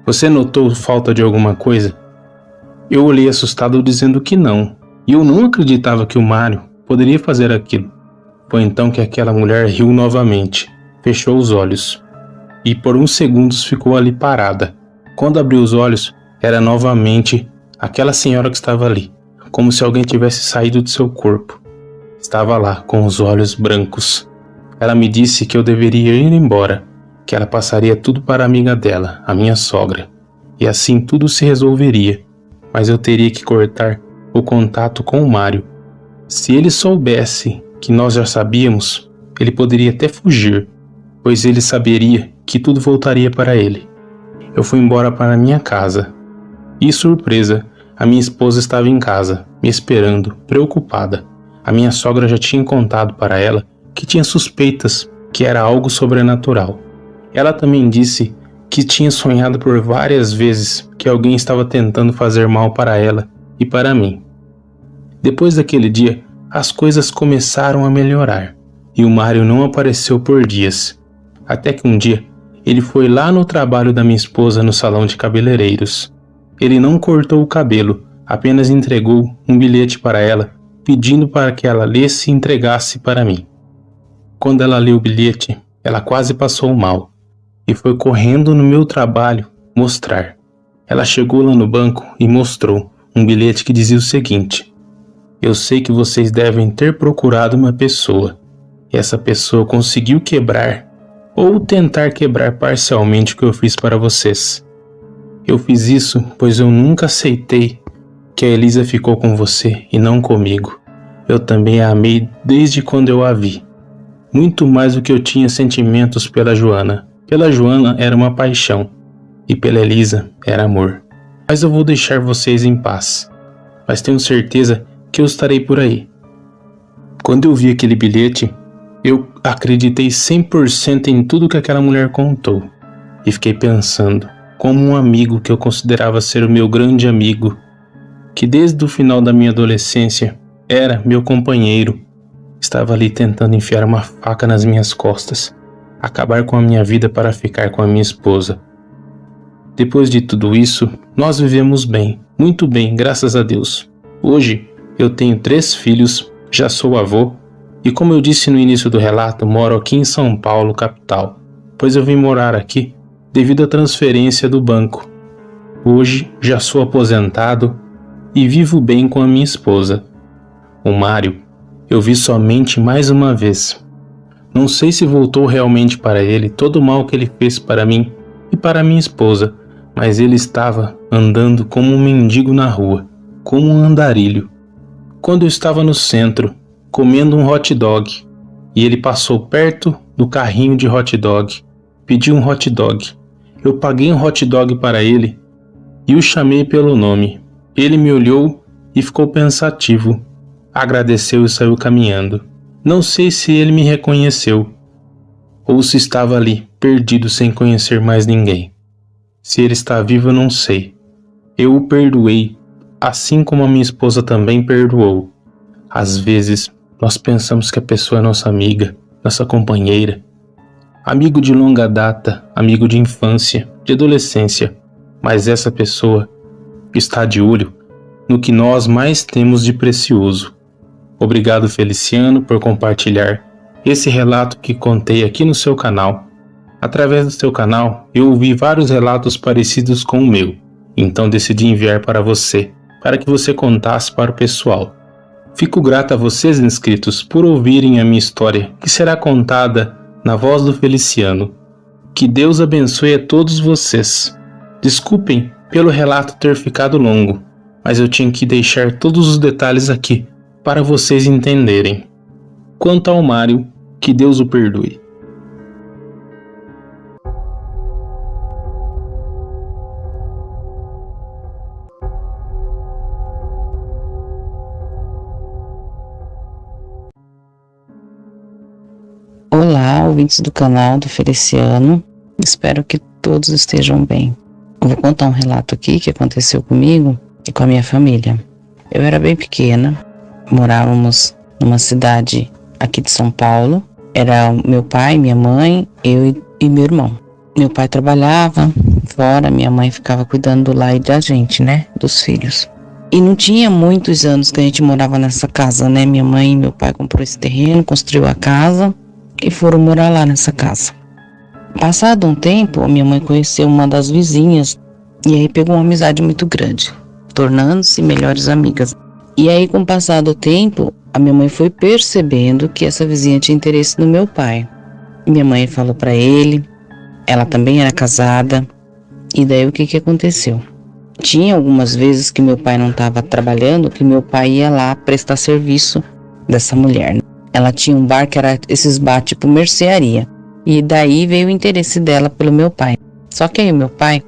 Você notou falta de alguma coisa? Eu olhei assustado dizendo que não, e eu não acreditava que o Mário poderia fazer aquilo. Foi então que aquela mulher riu novamente, fechou os olhos e por uns segundos ficou ali parada. Quando abriu os olhos, era novamente aquela senhora que estava ali, como se alguém tivesse saído de seu corpo. Estava lá com os olhos brancos. Ela me disse que eu deveria ir embora, que ela passaria tudo para a amiga dela, a minha sogra, e assim tudo se resolveria, mas eu teria que cortar o contato com o Mário. Se ele soubesse que nós já sabíamos, ele poderia até fugir, pois ele saberia que tudo voltaria para ele. Eu fui embora para minha casa. E surpresa, a minha esposa estava em casa, me esperando, preocupada. A minha sogra já tinha contado para ela que tinha suspeitas que era algo sobrenatural. Ela também disse que tinha sonhado por várias vezes que alguém estava tentando fazer mal para ela e para mim. Depois daquele dia, as coisas começaram a melhorar e o Mário não apareceu por dias. Até que um dia, ele foi lá no trabalho da minha esposa no salão de cabeleireiros. Ele não cortou o cabelo, apenas entregou um bilhete para ela, pedindo para que ela lesse e entregasse para mim. Quando ela leu o bilhete, ela quase passou mal e foi correndo no meu trabalho mostrar. Ela chegou lá no banco e mostrou um bilhete que dizia o seguinte: eu sei que vocês devem ter procurado uma pessoa, e essa pessoa conseguiu quebrar ou tentar quebrar parcialmente o que eu fiz para vocês. Eu fiz isso pois eu nunca aceitei que a Elisa ficou com você e não comigo. Eu também a amei desde quando eu a vi. Muito mais do que eu tinha sentimentos pela Joana. Pela Joana era uma paixão e pela Elisa era amor. Mas eu vou deixar vocês em paz. Mas tenho certeza que eu estarei por aí. Quando eu vi aquele bilhete, eu acreditei 100% em tudo que aquela mulher contou. E fiquei pensando, como um amigo que eu considerava ser o meu grande amigo, que desde o final da minha adolescência era meu companheiro, estava ali tentando enfiar uma faca nas minhas costas, acabar com a minha vida para ficar com a minha esposa. Depois de tudo isso, nós vivemos bem, muito bem, graças a Deus. Hoje, eu tenho 3 filhos, já sou avô, e como eu disse no início do relato, moro aqui em São Paulo, capital, pois eu vim morar aqui devido à transferência do banco. Hoje, já sou aposentado e vivo bem com a minha esposa. O Mário, eu vi somente mais uma vez. Não sei se voltou realmente para ele todo o mal que ele fez para mim e para minha esposa, mas ele estava andando como um mendigo na rua, como um andarilho. Quando eu estava no centro, comendo um hot dog, e ele passou perto do carrinho de hot dog, pediu um hot dog. Eu paguei um hot dog para ele e o chamei pelo nome. Ele me olhou e ficou pensativo. Agradeceu e saiu caminhando. Não sei se ele me reconheceu ou se estava ali, perdido sem conhecer mais ninguém. Se ele está vivo, eu não sei. Eu o perdoei, assim como a minha esposa também perdoou. Às vezes, nós pensamos que a pessoa é nossa amiga, nossa companheira, amigo de longa data, amigo de infância, de adolescência, mas essa pessoa está de olho no que nós mais temos de precioso. Obrigado, Feliciano, por compartilhar esse relato que contei aqui no seu canal. Através do seu canal, eu ouvi vários relatos parecidos com o meu, então decidi enviar para você, para que você contasse para o pessoal. Fico grato a vocês, inscritos, por ouvirem a minha história, que será contada na voz do Feliciano. Que Deus abençoe a todos vocês. Desculpem pelo relato ter ficado longo, mas eu tinha que deixar todos os detalhes aqui, para vocês entenderem. Quanto ao Mário, que Deus o perdoe. Olá, ouvintes do canal do Feliciano. Espero que todos estejam bem. Eu vou contar um relato aqui que aconteceu comigo e com a minha família. Eu era bem pequena, morávamos numa cidade aqui de São Paulo. Era meu pai, minha mãe, eu e meu irmão. Meu pai trabalhava fora, minha mãe ficava cuidando lá e da gente, né, dos filhos. E não tinha muitos anos que a gente morava nessa casa, né? Minha mãe e meu pai comprou esse terreno, construiu a casa e foram morar lá nessa casa. Passado um tempo, a minha mãe conheceu uma das vizinhas e aí pegou uma amizade muito grande, tornando-se melhores amigas. E aí, com o passar do tempo, a minha mãe foi percebendo que essa vizinha tinha interesse no meu pai. Minha mãe falou para ele, ela também era casada, e daí o que aconteceu? Tinha algumas vezes que meu pai não estava trabalhando, que meu pai ia lá prestar serviço dessa mulher. Ela tinha um bar que era esses bar tipo mercearia. E daí veio o interesse dela pelo meu pai. Só que aí o meu pai,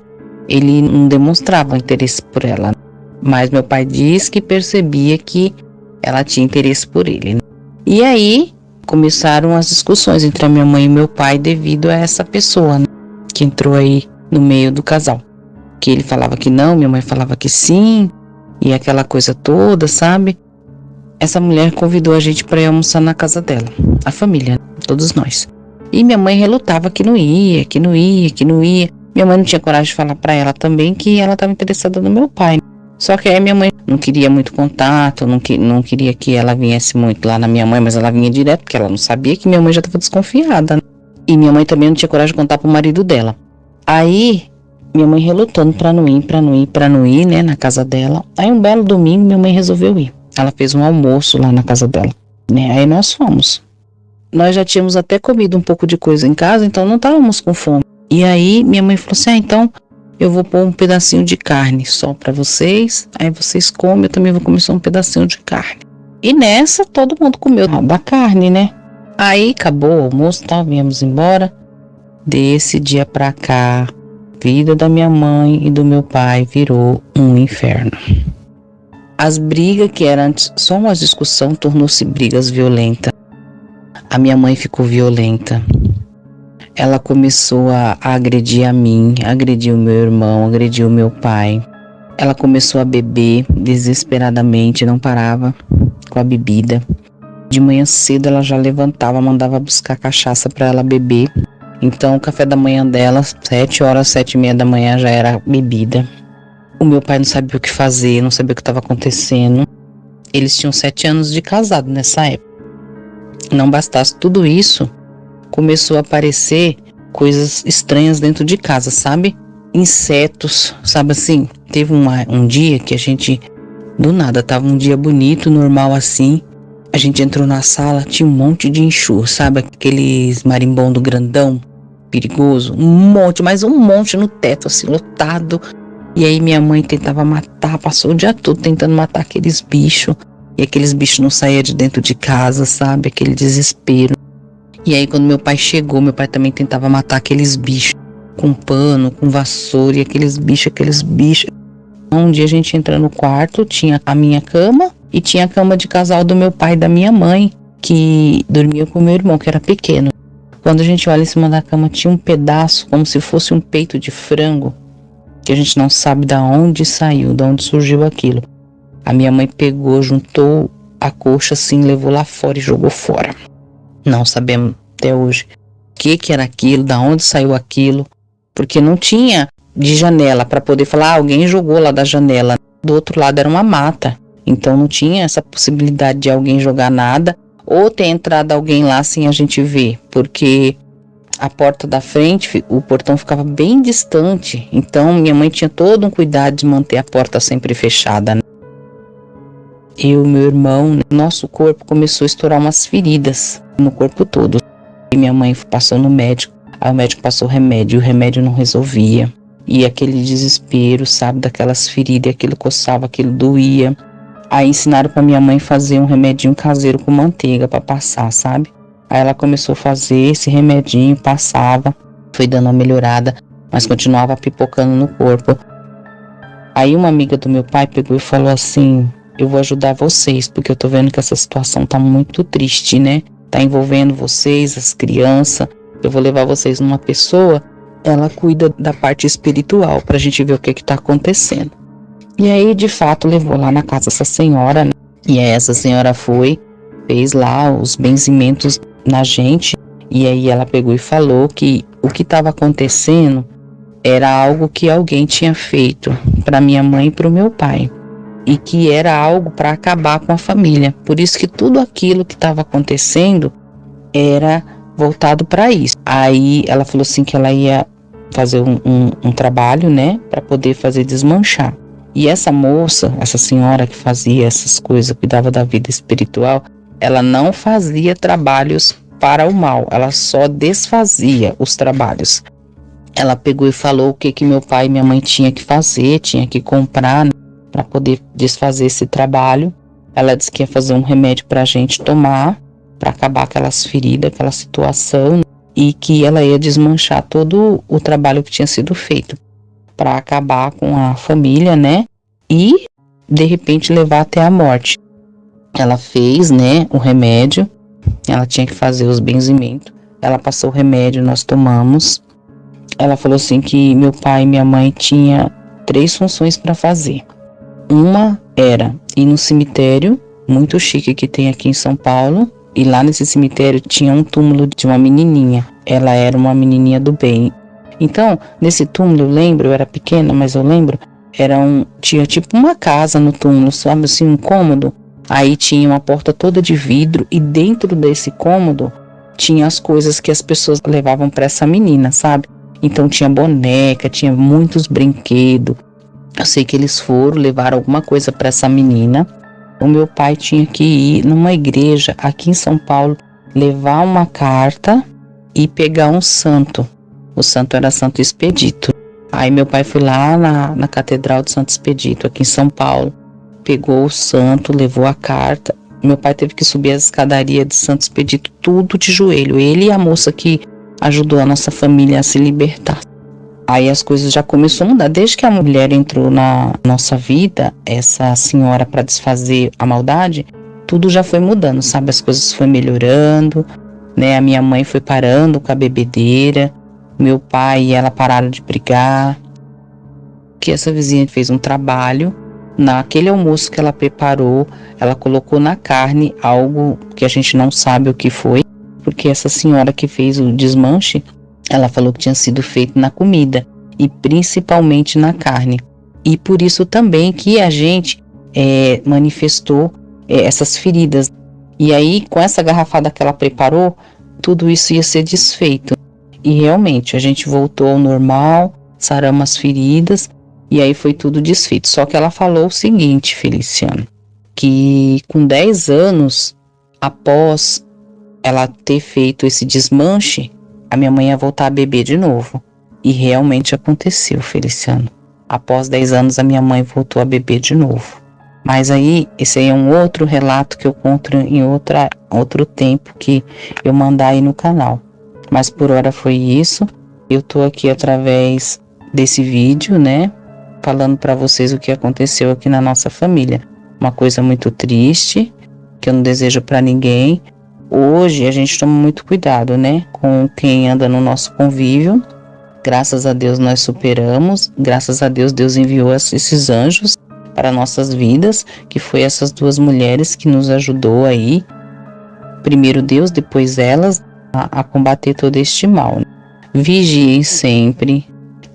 ele não demonstrava interesse por ela. Mas meu pai diz que percebia que ela tinha interesse por ele. E aí começaram as discussões entre a minha mãe e meu pai devido a essa pessoa, né, que entrou aí no meio do casal. Que ele falava que não, minha mãe falava que sim. E aquela coisa toda, sabe? Essa mulher convidou a gente para ir almoçar na casa dela, a família, todos nós. E minha mãe relutava que não ia, que não ia, que não ia. Minha mãe não tinha coragem de falar para ela também que ela estava interessada no meu pai. Só que aí minha mãe não queria muito contato, não queria que ela viesse muito lá na minha mãe, mas ela vinha direto, porque ela não sabia que minha mãe já estava desconfiada, né? E minha mãe também não tinha coragem de contar pro marido dela. Aí, minha mãe relutando para não ir, né, na casa dela. Aí um belo domingo minha mãe resolveu ir. Ela fez um almoço lá na casa dela, né? Aí nós fomos. Nós já tínhamos até comido um pouco de coisa em casa, então não estávamos com fome. E aí minha mãe falou assim, então eu vou pôr um pedacinho de carne só para vocês. Aí vocês comem, eu também vou comer só um pedacinho de carne. E nessa todo mundo comeu da carne, né? Aí acabou o almoço, tá? Viemos embora. Desse dia pra cá, a vida da minha mãe e do meu pai virou um inferno. As brigas que eram antes só uma discussão tornou-se brigas violentas. A minha mãe ficou violenta. Ela começou a agredir a mim, agredir o meu irmão, agredir o meu pai. Ela começou a beber desesperadamente, não parava com a bebida. De manhã cedo ela já levantava, mandava buscar cachaça para ela beber. Então o café da manhã dela, 7h, 7h30 da manhã já era bebida. O meu pai não sabia o que fazer, não sabia o que estava acontecendo. Eles tinham 7 anos de casado nessa época. Não bastasse tudo isso, começou a aparecer coisas estranhas dentro de casa, sabe? Insetos, sabe assim? Teve um dia que a gente, do nada, tava um dia bonito, normal assim. A gente entrou na sala, tinha um monte de enxurro, sabe? Aqueles marimbondo grandão, perigoso. Mas um monte no teto, assim, lotado. E aí minha mãe tentava matar, passou o dia todo tentando matar aqueles bichos. E aqueles bichos não saíam de dentro de casa, sabe? Aquele desespero. E aí quando meu pai chegou, meu pai também tentava matar aqueles bichos. Com pano, com vassoura e aqueles bichos. Um dia a gente entra no quarto, tinha a minha cama e tinha a cama de casal do meu pai e da minha mãe, que dormia com o meu irmão, que era pequeno. Quando a gente olha em cima da cama, tinha um pedaço, como se fosse um peito de frango, que a gente não sabe de onde saiu, de onde surgiu aquilo. A minha mãe pegou, juntou a coxa assim, levou lá fora e jogou fora. Não sabemos até hoje o que era aquilo, de onde saiu aquilo. porque não tinha de janela para poder falar, alguém jogou lá da janela. Do outro lado era uma mata, então não tinha essa possibilidade de alguém jogar nada ou ter entrado alguém lá sem a gente ver, porque a porta da frente, o portão ficava bem distante, então minha mãe tinha todo um cuidado de manter a porta sempre fechada, né? Eu e meu irmão, nosso corpo começou a estourar umas feridas no corpo todo. E minha mãe passou no médico, aí o médico passou remédio, e o remédio não resolvia. E aquele desespero, sabe, daquelas feridas, aquilo coçava, aquilo doía. Aí ensinaram para minha mãe fazer um remedinho caseiro com manteiga para passar, sabe? Aí ela começou a fazer esse remedinho, passava, foi dando uma melhorada, mas continuava pipocando no corpo. Aí uma amiga do meu pai pegou e falou assim, eu vou ajudar vocês, porque eu tô vendo que essa situação tá muito triste, né? Tá envolvendo vocês, as crianças, eu vou levar vocês numa pessoa, ela cuida da parte espiritual, pra gente ver o que tá acontecendo. E aí, de fato, levou lá na casa essa senhora, né? E aí essa senhora foi, fez lá os benzimentos na gente, e aí ela pegou e falou que o que estava acontecendo era algo que alguém tinha feito para minha mãe e para o meu pai, e que era algo para acabar com a família. Por isso que tudo aquilo que estava acontecendo era voltado para isso. Aí ela falou assim que ela ia fazer um trabalho, né, para poder fazer desmanchar. E essa moça, essa senhora que fazia essas coisas, cuidava da vida espiritual, ela não fazia trabalhos para o mal, ela só desfazia os trabalhos. Ela pegou e falou o que meu pai e minha mãe tinha que fazer, tinha que comprar, né, para poder desfazer esse trabalho. Ela disse que ia fazer um remédio para a gente tomar, para acabar aquelas feridas, aquela situação, e que ela ia desmanchar todo o trabalho que tinha sido feito para acabar com a família, né? E de repente levar até a morte. Ela fez, né, o remédio. Ela tinha que fazer os benzimentos. Ela passou o remédio, nós tomamos. Ela falou assim que meu pai e minha mãe tinham 3 funções para fazer. Uma era ir no cemitério muito chique que tem aqui em São Paulo. E lá nesse cemitério tinha um túmulo de uma menininha. Ela era uma menininha do bem. Então, nesse túmulo, eu lembro, eu era pequena, mas eu lembro, tinha tipo uma casa no túmulo, sabe assim, um cômodo. Aí tinha uma porta toda de vidro e dentro desse cômodo tinha as coisas que as pessoas levavam para essa menina, sabe? Então tinha boneca, tinha muitos brinquedos. Eu sei que eles levaram alguma coisa para essa menina. O meu pai tinha que ir numa igreja aqui em São Paulo, levar uma carta e pegar um santo. O santo era Santo Expedito. Aí meu pai foi lá na Catedral de Santo Expedito, aqui em São Paulo. Pegou o santo, levou a carta. Meu pai teve que subir as escadarias de Santo Expedito, tudo de joelho. Ele e a moça que ajudou a nossa família a se libertar. Aí as coisas já começaram a mudar. Desde que a mulher entrou na nossa vida, essa senhora, para desfazer a maldade, tudo já foi mudando, sabe? As coisas foram melhorando, né? A minha mãe foi parando com a bebedeira. Meu pai e ela pararam de brigar. Que essa vizinha fez um trabalho. Naquele almoço que ela preparou, ela colocou na carne algo que a gente não sabe o que foi, porque essa senhora que fez o desmanche, ela falou que tinha sido feito na comida e principalmente na carne. E por isso também que a gente manifestou essas feridas. E aí, com essa garrafada que ela preparou, tudo isso ia ser desfeito. E realmente, a gente voltou ao normal, saramos as feridas, e aí foi tudo desfeito. Só que ela falou o seguinte, Feliciano, que com 10 anos, após ela ter feito esse desmanche, a minha mãe ia voltar a beber de novo. E realmente aconteceu, Feliciano. Após 10 anos, a minha mãe voltou a beber de novo. Mas aí, esse aí é um outro relato que eu conto em outro tempo que eu mandar aí no canal. Mas por hora foi isso. Eu tô aqui através desse vídeo, né? Falando para vocês o que aconteceu aqui na nossa família. Uma coisa muito triste, que eu não desejo para ninguém. Hoje a gente toma muito cuidado, né? Com quem anda no nosso convívio. Graças a Deus nós superamos. Graças a Deus, Deus enviou esses anjos para nossas vidas, que foi essas 2 mulheres que nos ajudou aí. Primeiro Deus, depois elas, a combater todo este mal. Vigiem sempre,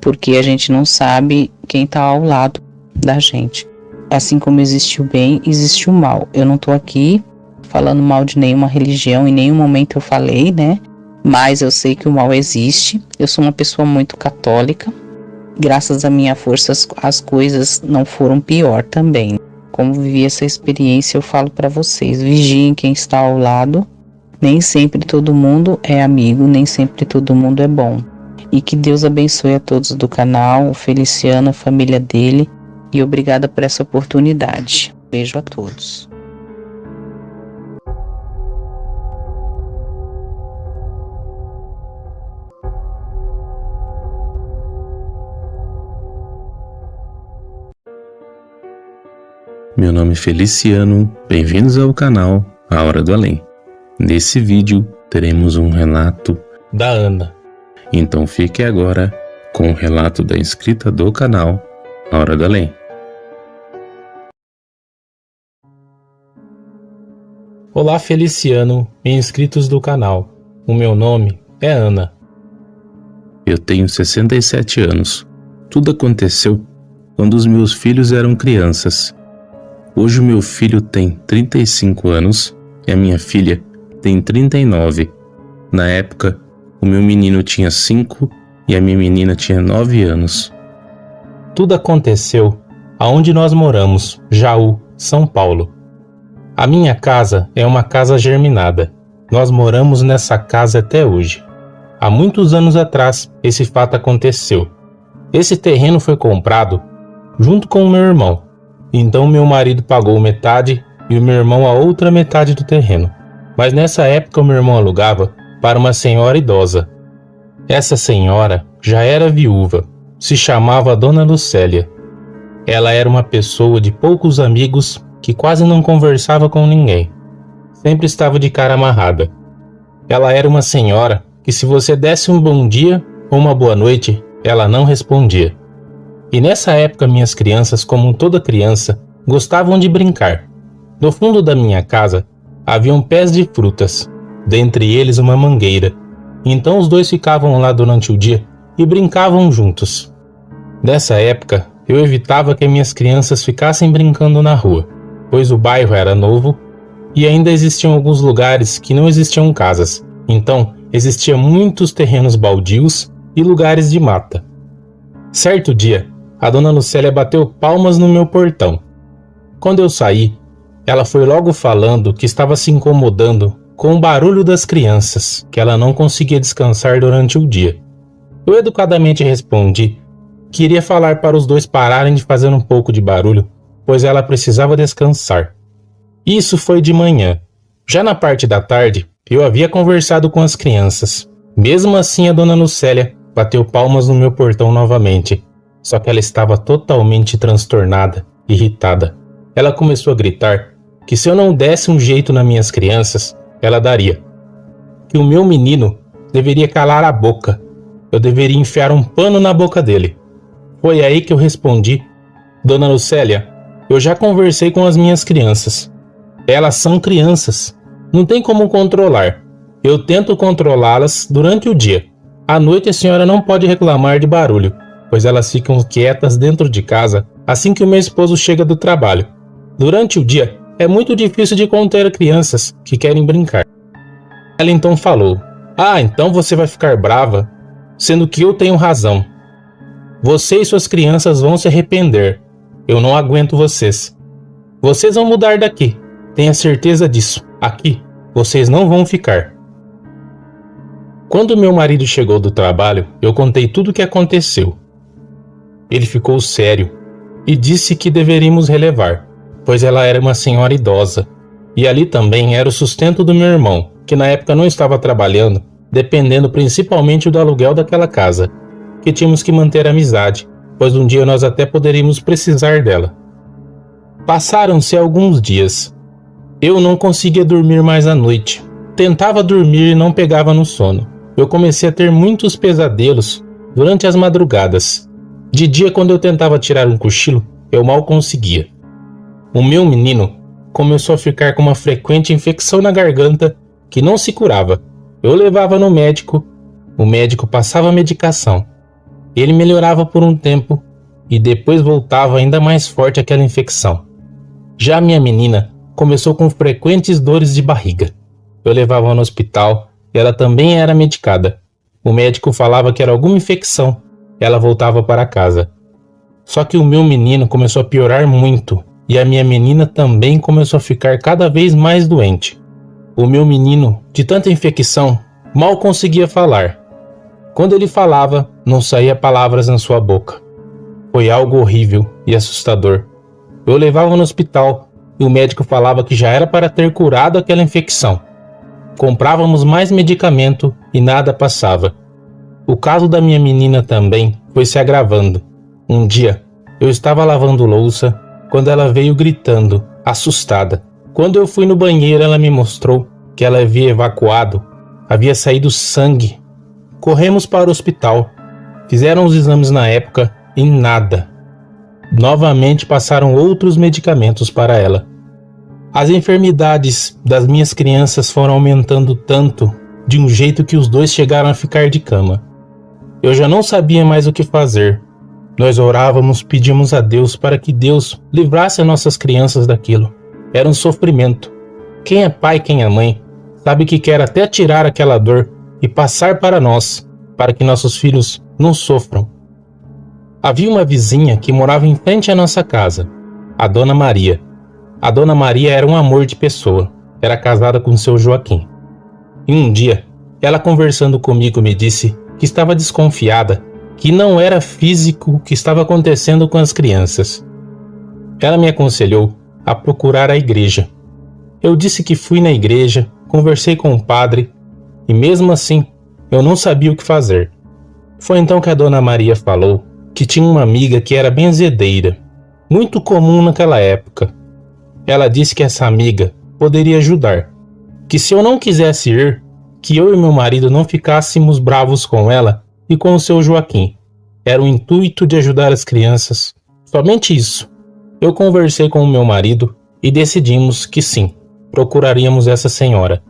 porque a gente não sabe quem está ao lado da gente. Assim como existe o bem, existe o mal. Eu não estou aqui falando mal de nenhuma religião, em nenhum momento eu falei, né? Mas eu sei que o mal existe. Eu sou uma pessoa muito católica. Graças à minha força, as coisas não foram pior também. Como vivi essa experiência, eu falo para vocês: vigiem quem está ao lado. Nem sempre todo mundo é amigo, nem sempre todo mundo é bom. E que Deus abençoe a todos do canal, o Feliciano, a família dele. E obrigada por essa oportunidade. Beijo a todos. Meu nome é Feliciano, bem-vindos ao canal A Hora do Além. Nesse vídeo teremos um relato da Ana. Então fique agora com o relato da inscrita do canal A Hora do Além. Olá Feliciano e inscritos do canal. O meu nome é Ana. Eu tenho 67 anos. Tudo aconteceu quando os meus filhos eram crianças. Hoje o meu filho tem 35 anos e a minha filha tem 39. Na época, o meu menino tinha 5 e a minha menina tinha 9 anos. Tudo aconteceu aonde nós moramos, Jaú, São Paulo. A minha casa é uma casa germinada. Nós moramos nessa casa até hoje. Há muitos anos atrás, esse fato aconteceu. Esse terreno foi comprado junto com o meu irmão. Então meu marido pagou metade e o meu irmão a outra metade do terreno. Mas nessa época o meu irmão alugava para uma senhora idosa. Essa senhora já era viúva, se chamava Dona Lucélia. Ela era uma pessoa de poucos amigos que quase não conversava com ninguém. Sempre estava de cara amarrada. Ela era uma senhora que se você desse um bom dia ou uma boa noite, ela não respondia. E nessa época minhas crianças, como toda criança, gostavam de brincar. No fundo da minha casa haviam pés de frutas, dentre eles uma mangueira. Então os dois ficavam lá durante o dia e brincavam juntos. Nessa época eu evitava que minhas crianças ficassem brincando na rua, pois o bairro era novo e ainda existiam alguns lugares que não existiam casas. Então existiam muitos terrenos baldios e lugares de mata. Certo dia, a Dona Lucélia bateu palmas no meu portão. Quando eu saí, ela foi logo falando que estava se incomodando com o barulho das crianças, que ela não conseguia descansar durante o dia. Eu educadamente respondi que iria falar para os dois pararem de fazer um pouco de barulho, pois ela precisava descansar. Isso foi de manhã. Já na parte da tarde, eu havia conversado com as crianças. Mesmo assim, a Dona Lucélia bateu palmas no meu portão novamente. Só que ela estava totalmente transtornada, irritada. Ela começou a gritar que se eu não desse um jeito nas minhas crianças, ela daria. Que o meu menino deveria calar a boca. Eu deveria enfiar um pano na boca dele. Foi aí que eu respondi: Dona Lucélia, eu já conversei com as minhas crianças. Elas são crianças. Não tem como controlar. Eu tento controlá-las durante o dia. À noite a senhora não pode reclamar de barulho, pois elas ficam quietas dentro de casa assim que o meu esposo chega do trabalho. Durante o dia, é muito difícil de conter crianças que querem brincar. Ela então falou: então você vai ficar brava, sendo que eu tenho razão. Você e suas crianças vão se arrepender. Eu não aguento vocês. Vocês vão mudar daqui, tenha certeza disso. Aqui, vocês não vão ficar. Quando meu marido chegou do trabalho, eu contei tudo o que aconteceu. Ele ficou sério e disse que deveríamos relevar, pois ela era uma senhora idosa. E ali também era o sustento do meu irmão, que na época não estava trabalhando, dependendo principalmente do aluguel daquela casa, que tínhamos que manter a amizade, pois um dia nós até poderíamos precisar dela. Passaram-se alguns dias. Eu não conseguia dormir mais à noite. Tentava dormir e não pegava no sono. Eu comecei a ter muitos pesadelos durante as madrugadas. De dia, quando eu tentava tirar um cochilo, eu mal conseguia. O meu menino começou a ficar com uma frequente infecção na garganta que não se curava. Eu levava no médico, o médico passava medicação. Ele melhorava por um tempo e depois voltava ainda mais forte aquela infecção. Já minha menina começou com frequentes dores de barriga. Eu levava no hospital e ela também era medicada. O médico falava que era alguma infecção. Ela voltava para casa. Só que o meu menino começou a piorar muito e a minha menina também começou a ficar cada vez mais doente. O meu menino, de tanta infecção, mal conseguia falar. Quando ele falava, não saía palavras na sua boca. Foi algo horrível e assustador. Eu levava no hospital e o médico falava que já era para ter curado aquela infecção. Comprávamos mais medicamento e nada passava. O caso da minha menina também foi se agravando. Um dia, eu estava lavando louça quando ela veio gritando, assustada. Quando eu fui no banheiro, ela me mostrou que ela havia evacuado, havia saído sangue. Corremos para o hospital, fizeram os exames na época e nada. Novamente passaram outros medicamentos para ela. As enfermidades das minhas crianças foram aumentando tanto, de um jeito que os dois chegaram a ficar de cama. Eu já não sabia mais o que fazer. Nós orávamos, pedíamos a Deus para que Deus livrasse as nossas crianças daquilo. Era um sofrimento. Quem é pai, quem é mãe, sabe que quer até tirar aquela dor e passar para nós, para que nossos filhos não sofram. Havia uma vizinha que morava em frente à nossa casa, a Dona Maria. A Dona Maria era um amor de pessoa, era casada com o seu Joaquim. E um dia, ela conversando comigo me disse que estava desconfiada, que não era físico o que estava acontecendo com as crianças. Ela me aconselhou a procurar a igreja. Eu disse que fui na igreja, conversei com o padre e mesmo assim eu não sabia o que fazer. Foi então que a Dona Maria falou que tinha uma amiga que era benzedeira, muito comum naquela época. Ela disse que essa amiga poderia ajudar, que se eu não quisesse ir, que eu e meu marido não ficássemos bravos com ela e com o seu Joaquim. Era o intuito de ajudar as crianças, somente isso. Eu conversei com o meu marido e decidimos que sim, procuraríamos essa senhora.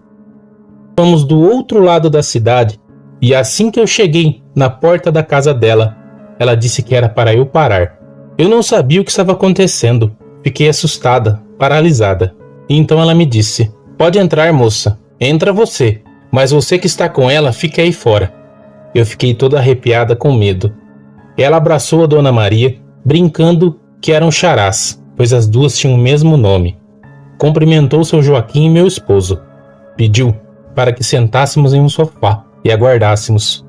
Fomos do outro lado da cidade e assim que eu cheguei na porta da casa dela, ela disse que era para eu parar. Eu não sabia o que estava acontecendo, fiquei assustada, paralisada. E então ela me disse: "Pode entrar, moça, entra você, mas você que está com ela, fique aí fora." Eu fiquei toda arrepiada com medo. Ela abraçou a Dona Maria, brincando que eram charás, pois as duas tinham o mesmo nome. Cumprimentou seu Joaquim e meu esposo. Pediu para que sentássemos em um sofá e aguardássemos.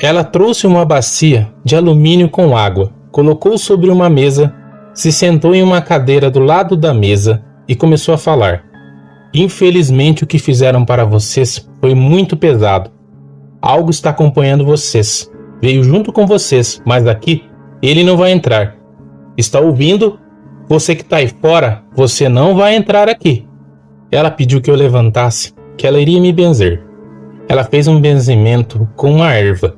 Ela trouxe uma bacia de alumínio com água, colocou sobre uma mesa, se sentou em uma cadeira do lado da mesa e começou a falar. "Infelizmente o que fizeram para vocês foi muito pesado. Algo está acompanhando vocês. Veio junto com vocês, mas aqui ele não vai entrar. Está ouvindo? Você que está aí fora, você não vai entrar aqui." Ela pediu que eu levantasse, que ela iria me benzer. Ela fez um benzimento com uma erva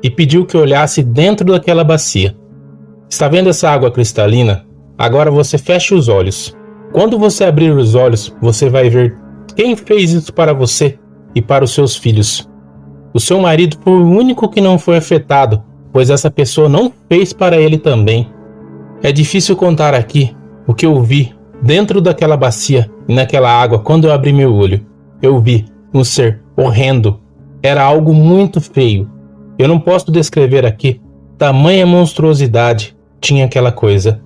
e pediu que eu olhasse dentro daquela bacia. "Está vendo essa água cristalina? Agora você feche os olhos. Quando você abrir os olhos, você vai ver quem fez isso para você e para os seus filhos. O seu marido foi o único que não foi afetado, pois essa pessoa não fez para ele também. É difícil contar aqui o que eu vi dentro daquela bacia e naquela água quando eu abri meu olho. Eu vi um ser horrendo. Era algo muito feio. Eu não posso descrever aqui. Tamanha monstruosidade tinha aquela coisa.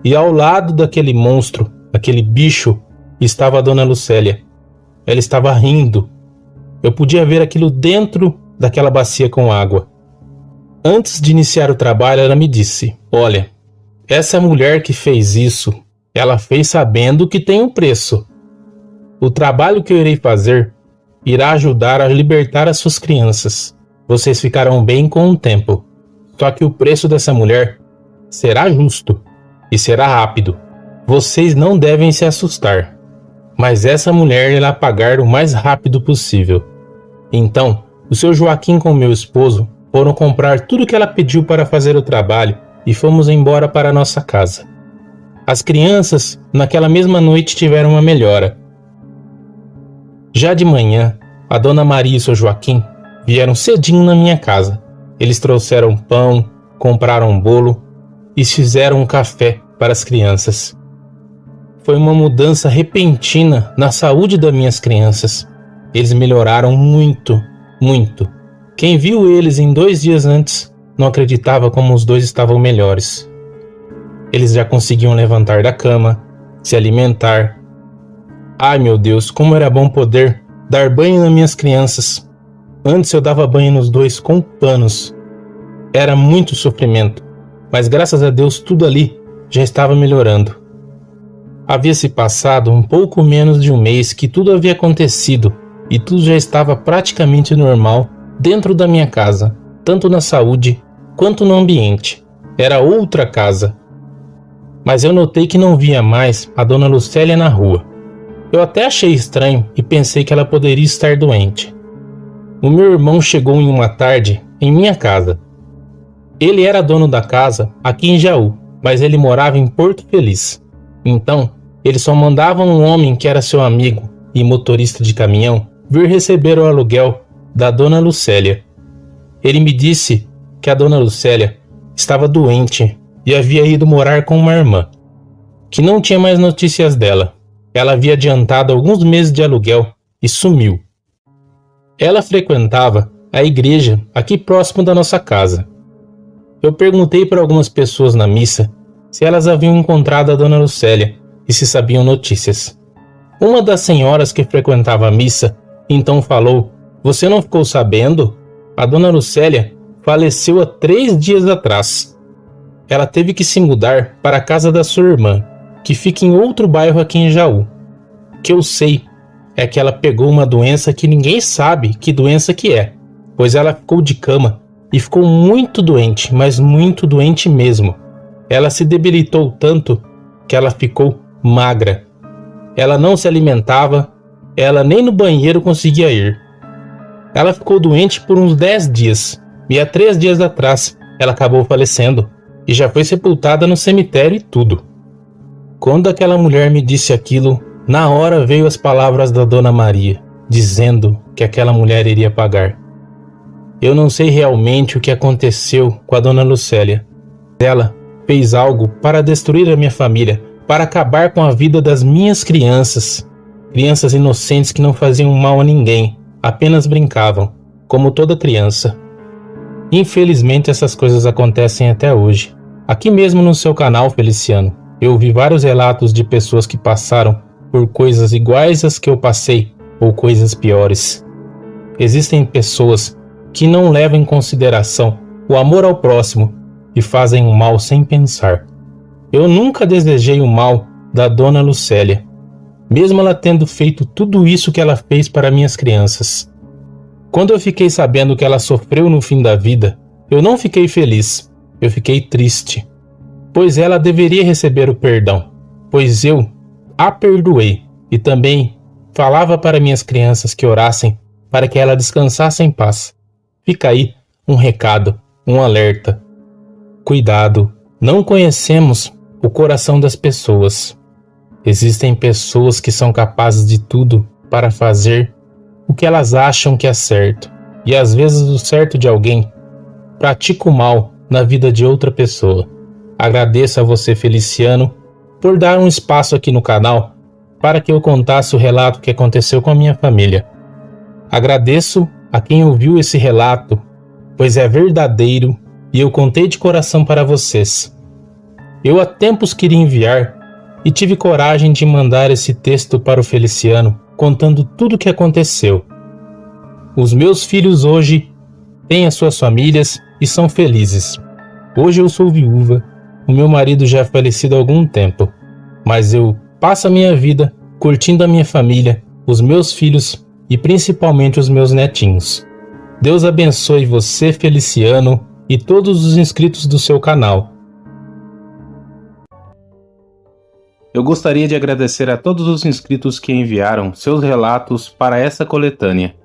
E ao lado daquele monstro, aquele bicho, estava a Dona Lucélia. Ela estava rindo. Eu podia ver aquilo dentro daquela bacia com água. Antes de iniciar o trabalho, ela me disse: "Olha, essa mulher que fez isso, ela fez sabendo que tem um preço. O trabalho que eu irei fazer irá ajudar a libertar as suas crianças. Vocês ficarão bem com o tempo. Só que o preço dessa mulher será justo e será rápido. Vocês não devem se assustar. Mas essa mulher irá pagar o mais rápido possível." Então, o seu Joaquim com meu esposo foram comprar tudo que ela pediu para fazer o trabalho e fomos embora para nossa casa. As crianças, naquela mesma noite, tiveram uma melhora. Já de manhã, a Dona Maria e o seu Joaquim vieram cedinho na minha casa. Eles trouxeram pão, compraram um bolo e fizeram um café para as crianças. Foi uma mudança repentina na saúde das minhas crianças. Eles melhoraram muito, muito. Quem viu eles em 2 dias antes não acreditava como os dois estavam melhores. Eles já conseguiam levantar da cama, se alimentar. Ai meu Deus, como era bom poder dar banho nas minhas crianças. Antes eu dava banho nos dois com panos. Era muito sofrimento, mas graças a Deus tudo ali já estava melhorando. Havia se passado um pouco menos de um mês que tudo havia acontecido e tudo já estava praticamente normal dentro da minha casa, tanto na saúde quanto no ambiente. Era outra casa. Mas eu notei que não via mais a dona Lucélia na rua. Eu até achei estranho e pensei que ela poderia estar doente. O meu irmão chegou em uma tarde em minha casa. Ele era dono da casa aqui em Jaú, mas ele morava em Porto Feliz. Então, ele só mandava um homem que era seu amigo e motorista de caminhão vir receber o aluguel da dona Lucélia. Ele me disse que a dona Lucélia estava doente e havia ido morar com uma irmã, que não tinha mais notícias dela. Ela havia adiantado alguns meses de aluguel e sumiu. Ela frequentava a igreja aqui próximo da nossa casa. Eu perguntei para algumas pessoas na missa se elas haviam encontrado a dona Lucélia e se sabiam notícias. Uma das senhoras que frequentava a missa então falou: "Você não ficou sabendo? A dona Lucélia faleceu há 3 dias atrás. Ela teve que se mudar para a casa da sua irmã, que fica em outro bairro aqui em Jaú. O que eu sei é que ela pegou uma doença que ninguém sabe que doença que é, pois ela ficou de cama e ficou muito doente, mas muito doente mesmo. Ela se debilitou tanto que ela ficou magra. Ela não se alimentava, ela nem no banheiro conseguia ir. Ela ficou doente por uns 10 dias e há 3 dias atrás ela acabou falecendo e já foi sepultada no cemitério e tudo." Quando aquela mulher me disse aquilo, na hora veio as palavras da Dona Maria, dizendo que aquela mulher iria pagar. Eu não sei realmente o que aconteceu com a Dona Lucélia. Ela fez algo para destruir a minha família, para acabar com a vida das minhas crianças. Crianças inocentes que não faziam mal a ninguém, apenas brincavam, como toda criança. Infelizmente essas coisas acontecem até hoje. Aqui mesmo no seu canal, Feliciano, eu ouvi vários relatos de pessoas que passaram por coisas iguais às que eu passei, ou coisas piores. Existem pessoas que não levam em consideração o amor ao próximo e fazem o mal sem pensar. Eu nunca desejei o mal da dona Lucélia, mesmo ela tendo feito tudo isso que ela fez para minhas crianças. Quando eu fiquei sabendo que ela sofreu no fim da vida, eu não fiquei feliz, eu fiquei triste, pois ela deveria receber o perdão, pois eu a perdoei e também falava para minhas crianças que orassem para que ela descansasse em paz. Fica aí um recado, um alerta. Cuidado, não conhecemos o coração das pessoas. Existem pessoas que são capazes de tudo para fazer o que elas acham que é certo, e às vezes o certo de alguém pratica o mal na vida de outra pessoa. Agradeço a você, Feliciano, por dar um espaço aqui no canal para que eu contasse o relato que aconteceu com a minha família. Agradeço a quem ouviu esse relato, pois é verdadeiro e eu contei de coração para vocês. Eu há tempos queria enviar e tive coragem de mandar esse texto para o Feliciano, contando tudo o que aconteceu. Os meus filhos hoje têm as suas famílias e são felizes. Hoje eu sou viúva, o meu marido já é falecido há algum tempo, mas eu passo a minha vida curtindo a minha família, os meus filhos e principalmente os meus netinhos. Deus abençoe você, Feliciano, e todos os inscritos do seu canal. Eu gostaria de agradecer a todos os inscritos que enviaram seus relatos para essa coletânea.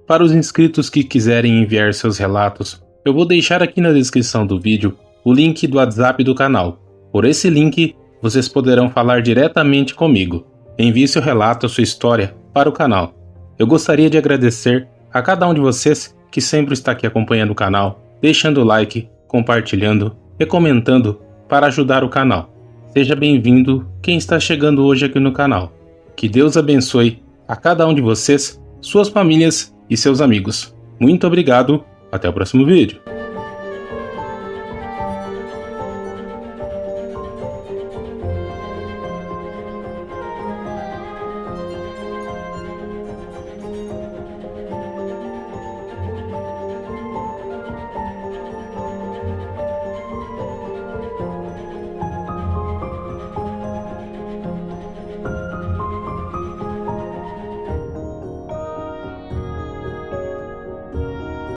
Para os inscritos que quiserem enviar seus relatos, eu vou deixar aqui na descrição do vídeo o link do WhatsApp do canal. Por esse link, vocês poderão falar diretamente comigo. Envie seu relato, sua história para o canal. Eu gostaria de agradecer a cada um de vocês que sempre está aqui acompanhando o canal, deixando o like, compartilhando e comentando para ajudar o canal. Seja bem-vindo quem está chegando hoje aqui no canal. Que Deus abençoe a cada um de vocês, suas famílias e seus amigos. Muito obrigado, até o próximo vídeo.